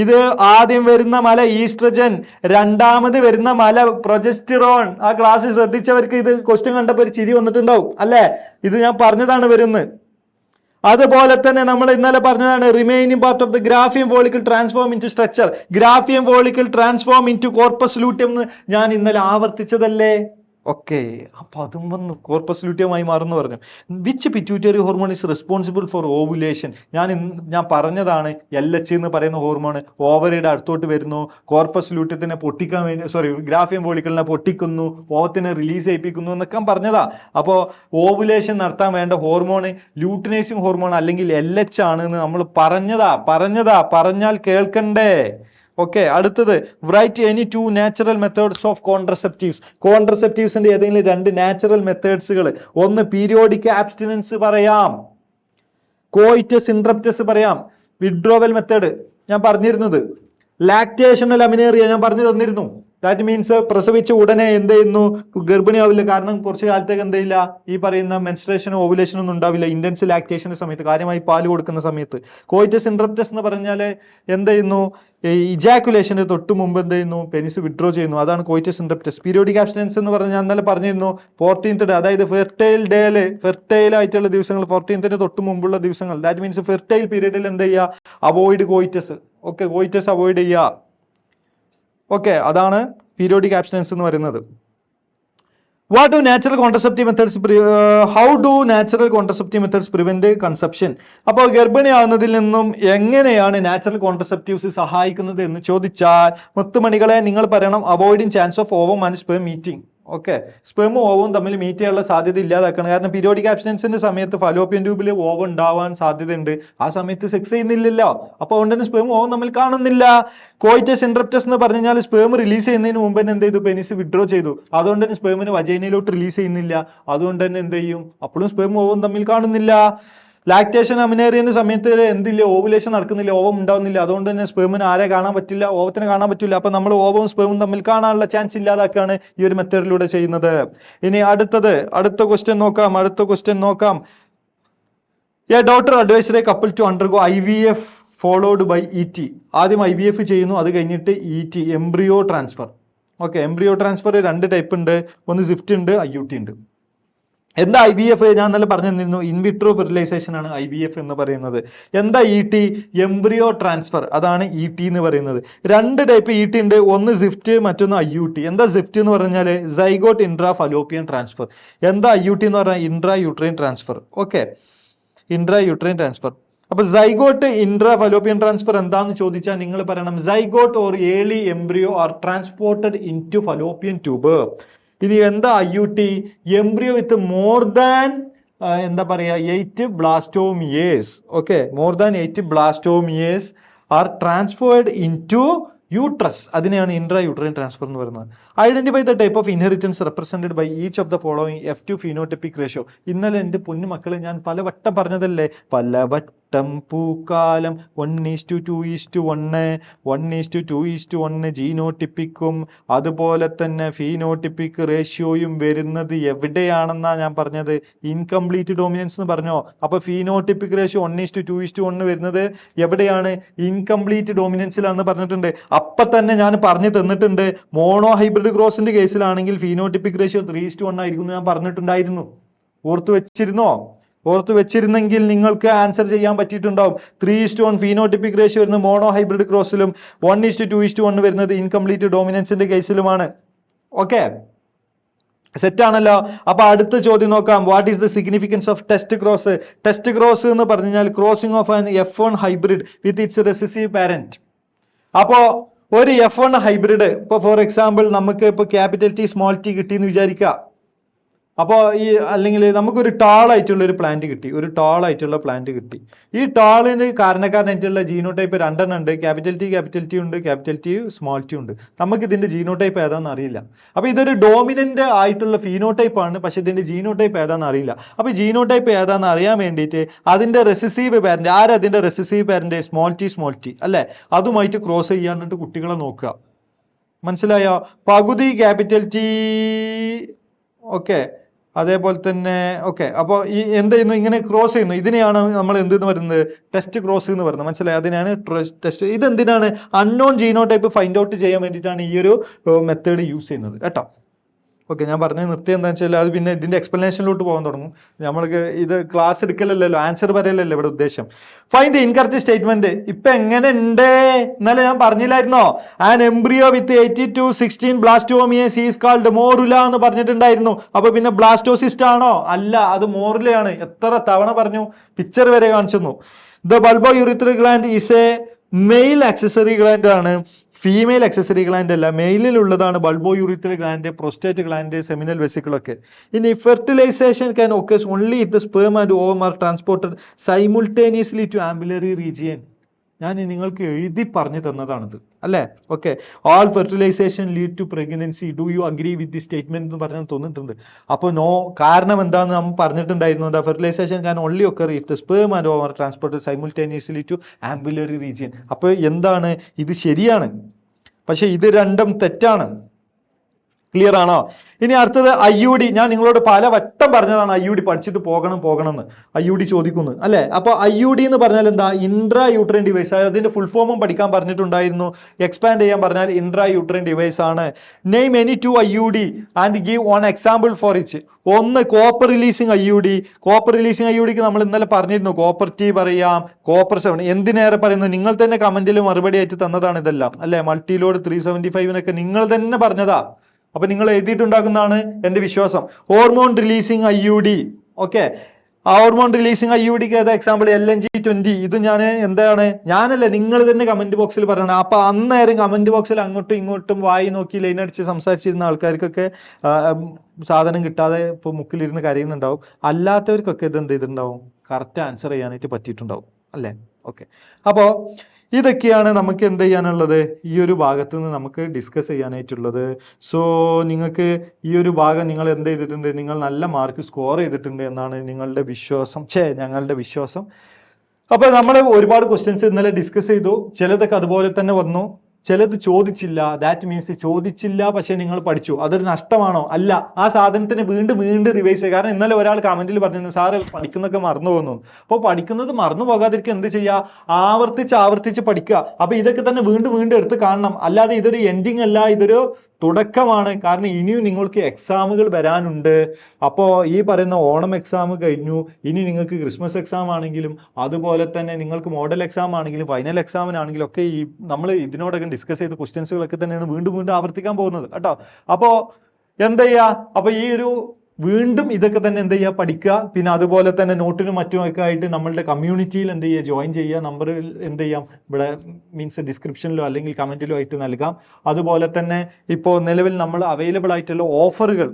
ഇത് ആദ്യം വരുന്ന മല ഈസ്ട്രജൻ, രണ്ടാമത് വരുന്ന മല പ്രൊജസ്റ്റിറോൺ. ആ ക്ലാസ് ശ്രദ്ധിച്ചവർക്ക് ഇത് ക്വസ്റ്റ്യൻ കണ്ടപ്പോൾ ഒരു ചിരി വന്നിട്ടുണ്ടാവും അല്ലെ. ഇത് ഞാൻ പറഞ്ഞതാണ് വരുന്നത്. അതുപോലെ തന്നെ നമ്മൾ ഇന്നലെ പറഞ്ഞതാണ് remaining part of the Graafian follicle transform into structure. Graafian follicle transform into corpus luteum എന്ന് ഞാൻ ഇന്നലെ ആവർത്തിച്ചതല്ലേ. ഓക്കെ, അപ്പൊ അതും വന്നു കോർപ്പസ് ലൂട്ടിയമായി മാറുന്നു പറഞ്ഞു. Which pituitary hormone is responsible for ovulation? ഞാൻ പറഞ്ഞതാണ്. LH എന്ന് പറയുന്ന ഹോർമോൺ ഓവറിയുടെ അടുത്തോട്ട് വരുന്നു, കോർപ്പസ് ലൂട്ടിയത്തിനെ പൊട്ടിക്കാൻ വേണ്ടി, ഗ്രാഫിയം ഫോളിക്കിളിനെ പൊട്ടിക്കുന്നു, ഓവത്തിനെ റിലീസ് ചെയ്യിപ്പിക്കുന്നു എന്നൊക്കെ പറഞ്ഞതാ. അപ്പോ ഓവുലേഷൻ നടത്താൻ വേണ്ട ഹോർമോൺ ലൂട്ടിനൈസിങ് ഹോർമോൺ അല്ലെങ്കിൽ LH ആണ് എന്ന് നമ്മൾ പറഞ്ഞാൽ കേൾക്കണ്ടേ. ഓക്കെ, അടുത്തത് write any 2 natural methods of കോൺട്രസെപ്റ്റീവ്സിന്റെ ഏതെങ്കിലും 2 നാച്ചുറൽ മെത്തേഡ്സുകൾ. ഒന്ന് പീരിയോഡിക് ആബ്സ്റ്റിനൻസ് പറയാം, കോയിറ്റസ് ഇന്ററപ്റ്റസ് പറയാം, വിഡ്രോവൽ മെത്തേഡ് ഞാൻ പറഞ്ഞിരുന്നത്, ലാക്ടേഷണൽ അമിനേറിയ ഞാൻ പറഞ്ഞു തന്നിരുന്നു. ദാറ്റ് മീൻസ് പ്രസവിച്ച ഉടനെ എന്ത് ചെയ്യുന്നു? ഗർഭിണിയാവില്ല. കാരണം കുറച്ച് കാലത്തേക്ക് എന്ത് ചെയ്യില്ല? ഈ പറയുന്ന മെൻസ്ട്രേഷനോ ഓവുലേഷനോ ഒന്നും ഉണ്ടാവില്ല ഇന്റൻസ് ലാക്ടേഷന്റെ സമയത്ത്, കാര്യമായി പാല് കൊടുക്കുന്ന സമയത്ത്. കോയിറ്റസ് ഇന്ററപ്റ്റസ് എന്ന് പറഞ്ഞാൽ എന്ത് ചെയ്യുന്നു? ഇജാക്കുലേഷന് തൊട്ട് മുമ്പ് എന്ത് ചെയ്യുന്നു? പെനിസ് വിഡ്രോ ചെയ്യുന്നു. അതാണ് കോയിറ്റസ് ഇന്ററപ്റ്റസ്. പീരിയോഡിക് ആബ്സ്റ്റിനൻസ് എന്ന് പറഞ്ഞാൽ ഞാൻ ഇന്നലെ പറഞ്ഞിരുന്നു 14th ഡേ, അതായത് ഫെർട്ടൈൽ ആയിട്ടുള്ള ദിവസങ്ങൾ, 14th തൊട്ട് മുമ്പുള്ള ദിവസങ്ങൾ. ദാറ്റ് മീൻസ് ഫെർട്ടൈൽ പീരീഡിൽ എന്ത് ചെയ്യുക? Avoid coitus. Okay, coitus avoid ചെയ്യുക. ഓക്കെ, അതാണ് പീരിയോഡിക് ആബ്സ്റ്റിനൻസ് എന്ന് പറയുന്നത്. What do natural contraceptive methods how do natural contraceptive methods prevent conception? അപ്പോൾ ഗർഭിണിയാവുന്നതിൽ നിന്നും എങ്ങനെയാണ് നാച്ചുറൽ കോൺട്രസെപ്റ്റീവ്സ് സഹായിക്കുന്നത് എന്ന് ചോദിച്ചാൽ മുത്തുമണികളെ നിങ്ങൾ പറയണം avoiding chance of ovum and sperm meeting. Okay, സ്പെർമും ഓവവും തമ്മിൽ മീറ്റ് ചെയ്യാനുള്ള സാധ്യത ഇല്ലാതാക്കണം. കാരണം പീരിയോഡിക് ആബ്സ്റ്റൻസിന്റെ സമയത്ത് ഫലോപ്പിയൻ ട്യൂബിൽ ഓവം ഉണ്ടാവാൻ സാധ്യതയുണ്ട്. ആ സമയത്ത് സെക്സ് ചെയ്യുന്നില്ലല്ലോ, അപ്പൊ അതുകൊണ്ട് തന്നെ സ്പെർമും ഓവം തമ്മിൽ കാണുന്നില്ല. കോയിറ്റസ് ഇന്ററപ്റ്റസ് എന്ന് പറഞ്ഞു കഴിഞ്ഞാൽ സ്പെർം റിലീസ് ചെയ്യുന്നതിന് മുമ്പ് തന്നെ എന്ത് ചെയ്തു, പെനിസ് വിഡ്രോ ചെയ്തു. അതുകൊണ്ട് തന്നെ സ്പെർമിന് വജൈനയിലോട്ട് റിലീസ് ചെയ്യുന്നില്ല. അതുകൊണ്ട് തന്നെ എന്ത് ചെയ്യും, അപ്പോഴും സ്പെർമും ഓവവും തമ്മിൽ കാണുന്നില്ല. ലാക്ടേഷൻ അമിനേറിയന്റെ സമയത്ത് എന്തില്ല, ഓവുലേഷൻ നടക്കുന്നില്ല, ഓവം ഉണ്ടാവുന്നില്ല. അതുകൊണ്ട് തന്നെ സ്പെർമിന് ആരെ കാണാൻ പറ്റില്ല, ഓവത്തിനെ കാണാൻ പറ്റില്ല. അപ്പൊ നമ്മൾ ഓവവും സ്പെർമും തമ്മിൽ കാണാനുള്ള ചാൻസ് ഇല്ലാതാക്കാണ് ഈ ഒരു മെത്തേഡിലൂടെ ചെയ്യുന്നത്. ഇനി അടുത്ത ക്വസ്റ്റ്യൻ നോക്കാം. A doctor advised a couple to undergo IVF followed by ET. ആദ്യം IVF ചെയ്യുന്നു, അത് കഴിഞ്ഞിട്ട് ET embryo transfer. Okay, embryo transfer 2 type ഉണ്ട്. ഒന്ന് സ്വിഫ്റ്റ് ഉണ്ട്, IUT ഉണ്ട്. എന്താ IVF? ഞാൻ ഇന്നലെ പറഞ്ഞു തന്നിരുന്നു, ഇൻവിട്രോ ഫെർട്ടിലൈസേഷൻ ആണ് IVF എന്ന് പറയുന്നത്. എന്താ ET? എംബ്രിയോ ട്രാൻസ്ഫർ, അതാണ് ET എന്ന് പറയുന്നത്. 2 ടൈപ്പ് ET ഉണ്ട്, ഒന്ന് സ്വിഫ്റ്റ്, മറ്റൊന്ന് IUT. എന്താ സ്വിഫ്റ്റ് എന്ന് പറഞ്ഞാൽ സൈഗോട്ട് ഇൻട്രാ ഫലോപ്പിയൻ ട്രാൻസ്ഫർ. എന്താ IUT എന്ന് പറഞ്ഞാൽ intra uterine transfer. Okay, intra uterine transfer. അപ്പൊ സൈഗോട്ട് ഇൻട്രാ ഫലോപ്പിയൻ ട്രാൻസ്ഫർ എന്താന്ന് ചോദിച്ചാൽ നിങ്ങൾ പറയണം zygote or early embryo are transported into Fallopian tube. ഇനി എന്താ IUT? Embryo with more than എന്താ പറയാ 8 blastomeres. Okay, more than 8 blastomeres are transferred into uterus. അതിനെയാണ് ഇൻട്രാ യൂട്രൈൻ ട്രാൻസ്ഫർ എന്ന് പറയുന്നത്. Identify the type of inheritance represented by each of the following F2 phenotypic ratio. ഇന്നലെ എന്റെ പൊന്നു മക്കളെ ഞാൻ പലവട്ടം പറഞ്ഞതല്ലേ, പലവട്ടം പൂക്കാലം 1:2:1 1:2:1 ജീനോട്ടിപ്പിക്കും അതുപോലെ തന്നെ ഫീനോട്ടിപ്പിക് റേഷ്യോയും വരുന്നത് എവിടെയാണെന്നാ ഞാൻ പറഞ്ഞത്? ഇൻകംപ്ലീറ്റ് ഡോമിനൻസ് എന്ന് പറഞ്ഞോ. അപ്പൊ ഫീനോട്ടിപ്പിക് റേഷ്യോ 1:2:1 വരുന്നത് എവിടെയാണ്? ഇൻകംപ്ലീറ്റ് ഡോമിനൻസിലാണെന്ന് പറഞ്ഞിട്ടുണ്ട്. അപ്പൊ തന്നെ ഞാൻ പറഞ്ഞു തന്നിട്ടുണ്ട്, മോണോ ഹൈബ്രിഡ് ക്രോസിന്റെ കേസിലാണെങ്കിൽ ഫീനോട്ടിപ്പിക് റേഷ്യോ 3:1 ആയിരിക്കും ഞാൻ പറഞ്ഞിട്ടുണ്ടായിരുന്നു. ഓർത്തു വെച്ചിരുന്നെങ്കിൽ നിങ്ങൾക്ക് ആൻസർ ചെയ്യാൻ പറ്റിയിട്ടുണ്ടാവും. 3:1 ഫീനോട്ടിപ്പിക് റേഷ്യോ വരുന്നത് മോണോ ഹൈബ്രിഡ് ക്രോസിലും 1:2:1 വരുന്നത് ഇൻകംപ്ലീറ്റ് ഡോമിനൻസിന്റെ കേസിലുമാണ്. ഓക്കെ, സെറ്റ് ആണല്ലോ. അപ്പൊ അടുത്ത ചോദ്യം നോക്കാം. What is the significance of test cross? Test cross എന്ന് പറഞ്ഞാൽ crossing of an F1 hybrid with its recessive parent. അപ്പോ ഒരു F1 ഹൈബ്രിഡ്, ഇപ്പൊ ഫോർ എക്സാമ്പിൾ നമുക്ക് ഇപ്പൊ ക്യാപിറ്റൽ T സ്മോൾ t കിട്ടിയെന്ന് വിചാരിക്കുക. അപ്പോൾ അല്ലെങ്കിൽ നമുക്കൊരു ടാളായിട്ടുള്ള ഒരു പ്ലാന്റ് കിട്ടി, ഈ ടാളിന് കാരണക്കാരനായിട്ടുള്ള ജീനോടൈപ്പ് 2 ഉണ്ട്. ക്യാപിറ്റൽ T ഉണ്ട്, ക്യാപിറ്റൽ T സ്മോൾ t ഉണ്ട്. നമുക്ക് ഇതിന്റെ ജീനോടൈപ്പ് ഏതാണെന്ന് അറിയില്ല. അപ്പൊ ഇതൊരു ഡോമിനന്റ് ആയിട്ടുള്ള ഫീനോടൈപ്പ് ആണ്, പക്ഷെ ഇതിന്റെ ജീനോടൈപ്പ് ഏതാണെന്ന് അറിയില്ല. അപ്പൊ ജീനോടൈപ്പ് ഏതാണെന്ന് അറിയാൻ വേണ്ടിയിട്ട് അതിന്റെ റെസസീവ് പാരന്റ്, അതിന്റെ റെസസീവ് പാരന്റ് സ്മോൾ t അല്ലെ, അതുമായിട്ട് ക്രോസ് ചെയ്യാൻ എന്നിട്ട് കുട്ടികളെ നോക്കുക. മനസ്സിലായോ? പകുതി ക്യാപിറ്റൽ T. ഓക്കെ, അതേപോലെ തന്നെ ഓക്കെ. അപ്പോൾ ഈ എന്ത് ചെയ്യുന്നു, ഇങ്ങനെ ക്രോസ് ചെയ്യുന്നു. ഇതിനെയാണ് നമ്മൾ എന്തെന്ന് പറയുന്നത്? ടെസ്റ്റ് ക്രോസ് എന്ന് പറയുന്നത്. മനസ്സിലായി? അതിനാണ് ടെസ്റ്റ്. ഇതെന്തിനാണ്? അൺനോൺ ജീനോടൈപ്പ് ഫൈൻഡ് ഔട്ട് ചെയ്യാൻ വേണ്ടിയിട്ടാണ് ഈ ഒരു മെത്തേഡ് യൂസ് ചെയ്യുന്നത് കേട്ടോ. ഓക്കെ, ഞാൻ പറഞ്ഞ് നിർത്തി എന്താ വെച്ചാൽ അത് പിന്നെ ഇതിന്റെ എക്സ്പ്ലനേഷനിലോട്ട് പോകാൻ തുടങ്ങും. നമ്മൾക്ക് ഇത് ക്ലാസ് എടുക്കലല്ലോ, ആൻസർ പറയലല്ലോ ഇവിടെ ഉദ്ദേശം. Find the incorrect statement. ഇപ്പൊ എങ്ങനെ ഉണ്ട്? ഇന്നലെ ഞാൻ പറഞ്ഞില്ലായിരുന്നോ? An embryo with 8 to 16 blastomeres is called morula എന്ന് പറഞ്ഞിട്ടുണ്ടായിരുന്നു. അപ്പൊ പിന്നെ ബ്ലാസ്റ്റോസിസ്റ്റ് ആണോ? അല്ല, അത് മോറുലയാണ്. എത്ര തവണ പറഞ്ഞു? പിക്ചർ വരെ കാണിച്ചു. The bulbo urethral gland is a male accessory gland ആണ്, ഫീമെയിൽ ആക്സസറി ഗ്ലാൻഡ് അല്ല. മെയിലിൽ ഉള്ളതാണ് bulbo urethral gland, prostate gland, seminal vesicle ഒക്കെ. ഇനി fertilization can occurs only if the sperm and ovum are transported simultaneously to ampullary region. ഞാൻ നിങ്ങൾക്ക് എഴുതി പറഞ്ഞു തന്നതാണിത് അല്ലേ? Okay, all fertilization lead to pregnancy. Do you agree with the statement എന്ന് പറഞ്ഞാൽ തോന്നിയിട്ടുണ്ട്. അപ്പോൾ നോ, കാരണം എന്താണെന്ന് നമ്മൾ പറഞ്ഞിട്ടുണ്ടായിരുന്നു. The fertilisation can only occur if the sperm and ovum are transported simultaneously to ampullary region. അപ്പോൾ എന്താണ്? ഇത് ശരിയാണ്, പക്ഷെ ഇത് രണ്ടും തെറ്റാണ്. ക്ലിയർ ആണോ? ഇനി അടുത്തത് IUD. ഞാൻ നിങ്ങളോട് പല വട്ടം പറഞ്ഞതാണ് IUD പഠിച്ചിട്ട് പോകണം എന്ന്. IUD ചോദിക്കുന്നു അല്ലെ? അപ്പൊ IUD എന്ന് പറഞ്ഞാൽ എന്താ? Intra uterine device. അതിന്റെ ഫുൾ ഫോമും പഠിക്കാൻ പറഞ്ഞിട്ടുണ്ടായിരുന്നു. എക്സ്പാൻഡ് ചെയ്യാൻ പറഞ്ഞാൽ ഇൻട്രാ യൂട്രൈൻ ഡിവൈസ് ആണ്. Name any 2 IUD and give 1 example for each. ഒന്ന് copper releasing IUD. Copper releasing IUDക്ക് നമ്മൾ ഇന്നലെ പറഞ്ഞിരുന്നു. കോപ്പർ T പറയാം, കോപ്പർ 7. എന്തിനേറെ പറയുന്നു? നിങ്ങൾ തന്നെ കമന്റിൽ മറുപടി ആയിട്ട് തന്നതാണ് ഇതെല്ലാം അല്ലെ? മൾട്ടിലോഡ് 375 നിങ്ങൾ തന്നെ പറഞ്ഞതാ. അപ്പൊ നിങ്ങൾ എഴുതിയിട്ടുണ്ടാക്കുന്നതാണ് എന്റെ വിശ്വാസം. Hormone releasing IUD. Okay, hormone releasing IUDക്ക് ഏതാ എക്സാമ്പിൾ? LNG-20. ഇത് ഞാൻ എന്താണ്, ഞാനല്ല, നിങ്ങൾ തന്നെ കമന്റ് ബോക്സിൽ പറയണം. അപ്പൊ അന്നേരം കമന്റ് ബോക്സിൽ അങ്ങോട്ടും ഇങ്ങോട്ടും വായി നോക്കി ലൈൻ അടിച്ച് സംസാരിച്ചിരുന്ന ആൾക്കാർക്കൊക്കെ സാധനം കിട്ടാതെ ഇപ്പൊ മുക്കിലിരുന്ന് കരയുന്നുണ്ടാവും. അല്ലാത്തവർക്കൊക്കെ ഇത് എന്ത് ചെയ്തിട്ടുണ്ടാവും? കറക്റ്റ് ആൻസർ ചെയ്യാനായിട്ട് പറ്റിയിട്ടുണ്ടാവും അല്ലേ? ഓക്കെ, അപ്പോ ഇതൊക്കെയാണ് നമുക്ക് എന്ത് ചെയ്യാനുള്ളത്, ഈ ഒരു ഭാഗത്ത് നിന്ന് നമുക്ക് ഡിസ്കസ് ചെയ്യാനായിട്ടുള്ളത്. സോ നിങ്ങൾക്ക് ഈ ഒരു ഭാഗം നിങ്ങൾ എന്ത് ചെയ്തിട്ടുണ്ട്, നിങ്ങൾ നല്ല മാർക്ക് സ്കോർ ചെയ്തിട്ടുണ്ട് എന്നാണ് നിങ്ങളുടെ വിശ്വാസം, ഞങ്ങളുടെ വിശ്വാസം. അപ്പൊ നമ്മൾ ഒരുപാട് ക്വസ്റ്റ്യൻസ് ഇന്നലെ ഡിസ്കസ് ചെയ്തു. ചിലതൊക്കെ അതുപോലെ തന്നെ വന്നു, ചിലത് ചോദിച്ചില്ല. ദാറ്റ് മീൻസ് ചോദിച്ചില്ല പക്ഷെ നിങ്ങൾ പഠിച്ചു, അതൊരു നഷ്ടമാണോ? അല്ല, ആ സാധനത്തിന് വീണ്ടും വീണ്ടും റിവൈസ് ചെയ്യുക. കാരണം ഇന്നലെ ഒരാൾ കമന്റിൽ പറഞ്ഞിരുന്നു, സാറ് പഠിക്കുന്നൊക്കെ മറന്നു പോകുന്നു. അപ്പോൾ പഠിക്കുന്നത് മറന്നു പോകാതിരിക്കുക എന്ത് ചെയ്യുക? ആവർത്തിച്ച് പഠിക്കുക. അപ്പൊ ഇതൊക്കെ തന്നെ വീണ്ടും വീണ്ടും എടുത്ത് കാണണം. അല്ലാതെ ഇതൊരു എൻഡിങ് അല്ല, ഇതൊരു തുടക്കമാണ്. കാരണം ഇനിയും നിങ്ങൾക്ക് എക്സാമുകൾ വരാനുണ്ട്. അപ്പോ ഈ പറയുന്ന ഓണം എക്സാം കഴിഞ്ഞു, ഇനി നിങ്ങൾക്ക് ക്രിസ്മസ് എക്സാം ആണെങ്കിലും അതുപോലെ തന്നെ നിങ്ങൾക്ക് മോഡൽ എക്സാം ആണെങ്കിലും ഫൈനൽ എക്സാമിനാണെങ്കിലും ഒക്കെ ഈ നമ്മൾ ഇതിനോടൊക്കെ ഡിസ്കസ് ചെയ്ത ക്വസ്റ്റ്യൻസുകളൊക്കെ തന്നെയാണ് വീണ്ടും വീണ്ടും ആവർത്തിക്കാൻ പോകുന്നത് കേട്ടോ. അപ്പോ എന്താ ചെയ്യാ, അപ്പൊ ഈ ഒരു വീണ്ടും ഇതൊക്കെ തന്നെ എന്ത് ചെയ്യുക, പഠിക്കുക. പിന്നെ അതുപോലെ തന്നെ നോട്ടിനും മറ്റുമൊക്കെ ആയിട്ട് നമ്മളുടെ കമ്മ്യൂണിറ്റിയിൽ എന്ത് ചെയ്യുക, ജോയിൻ ചെയ്യുക. നമ്പറിൽ എന്ത് ചെയ്യാം, ഇവിടെ മീൻസ് ഡിസ്ക്രിപ്ഷനിലോ അല്ലെങ്കിൽ കമന്റിലോ ആയിട്ട് നൽകാം. അതുപോലെ തന്നെ ഇപ്പോൾ നിലവിൽ നമ്മൾ അവൈലബിൾ ആയിട്ടുള്ള ഓഫറുകൾ,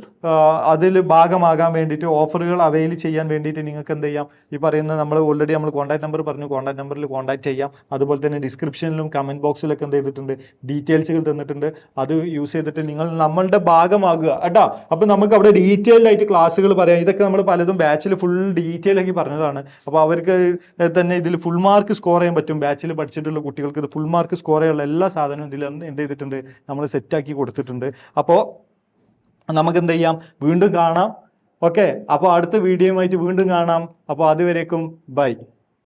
അതിൽ ഭാഗമാകാൻ വേണ്ടിയിട്ട് ഓഫറുകൾ അവൈൽ ചെയ്യാൻ വേണ്ടിയിട്ട് നിങ്ങൾക്ക് എന്ത് ചെയ്യാം, ഈ പറയുന്ന നമ്മൾ ഓൾറെഡി നമ്മൾ കോൺടാക്ട് നമ്പർ പറഞ്ഞു, കോൺടാക്ട് നമ്പറിൽ കോൺടാക്ട് ചെയ്യാം. അതുപോലെ തന്നെ ഡിസ്ക്രിപ്ഷനിലും കമന്റ് ബോക്സിലൊക്കെ എന്ത് ചെയ്തിട്ടുണ്ട്, ഡീറ്റെയിൽസുകൾ തന്നിട്ടുണ്ട്. അത് യൂസ് ചെയ്തിട്ട് നിങ്ങൾ നമ്മളുടെ ഭാഗമാകുക കേട്ടോ. അപ്പൊ നമുക്ക് അവിടെ ഡീറ്റെയിൽഡ് ക്ലാസ്സുകൾ പറയാം. ഇതൊക്കെ നമ്മൾ പലതും ബാച്ചിൽ ഫുൾ ഡീറ്റെയിൽ ആക്കി പറഞ്ഞതാണ്. അപ്പൊ അവർക്ക് തന്നെ ഇതിൽ ഫുൾ മാർക്ക് സ്കോർ ചെയ്യാൻ പറ്റും. ബാച്ചിൽ പഠിച്ചിട്ടുള്ള കുട്ടികൾക്ക് ഇത് ഫുൾ മാർക്ക് സ്കോർ ചെയ്യാനുള്ള എല്ലാ സാധനവും ഇതിൽ എന്ത് ചെയ്തിട്ടുണ്ട്, നമ്മൾ സെറ്റ് ആക്കി കൊടുത്തിട്ടുണ്ട്. അപ്പോൾ നമുക്ക് എന്ത് ചെയ്യാം, വീണ്ടും കാണാം. ഓക്കെ, അപ്പോൾ അടുത്ത വീഡിയോയുമായിട്ട് വീണ്ടും കാണാം. അപ്പോൾ അതുവരേക്കും ബൈ.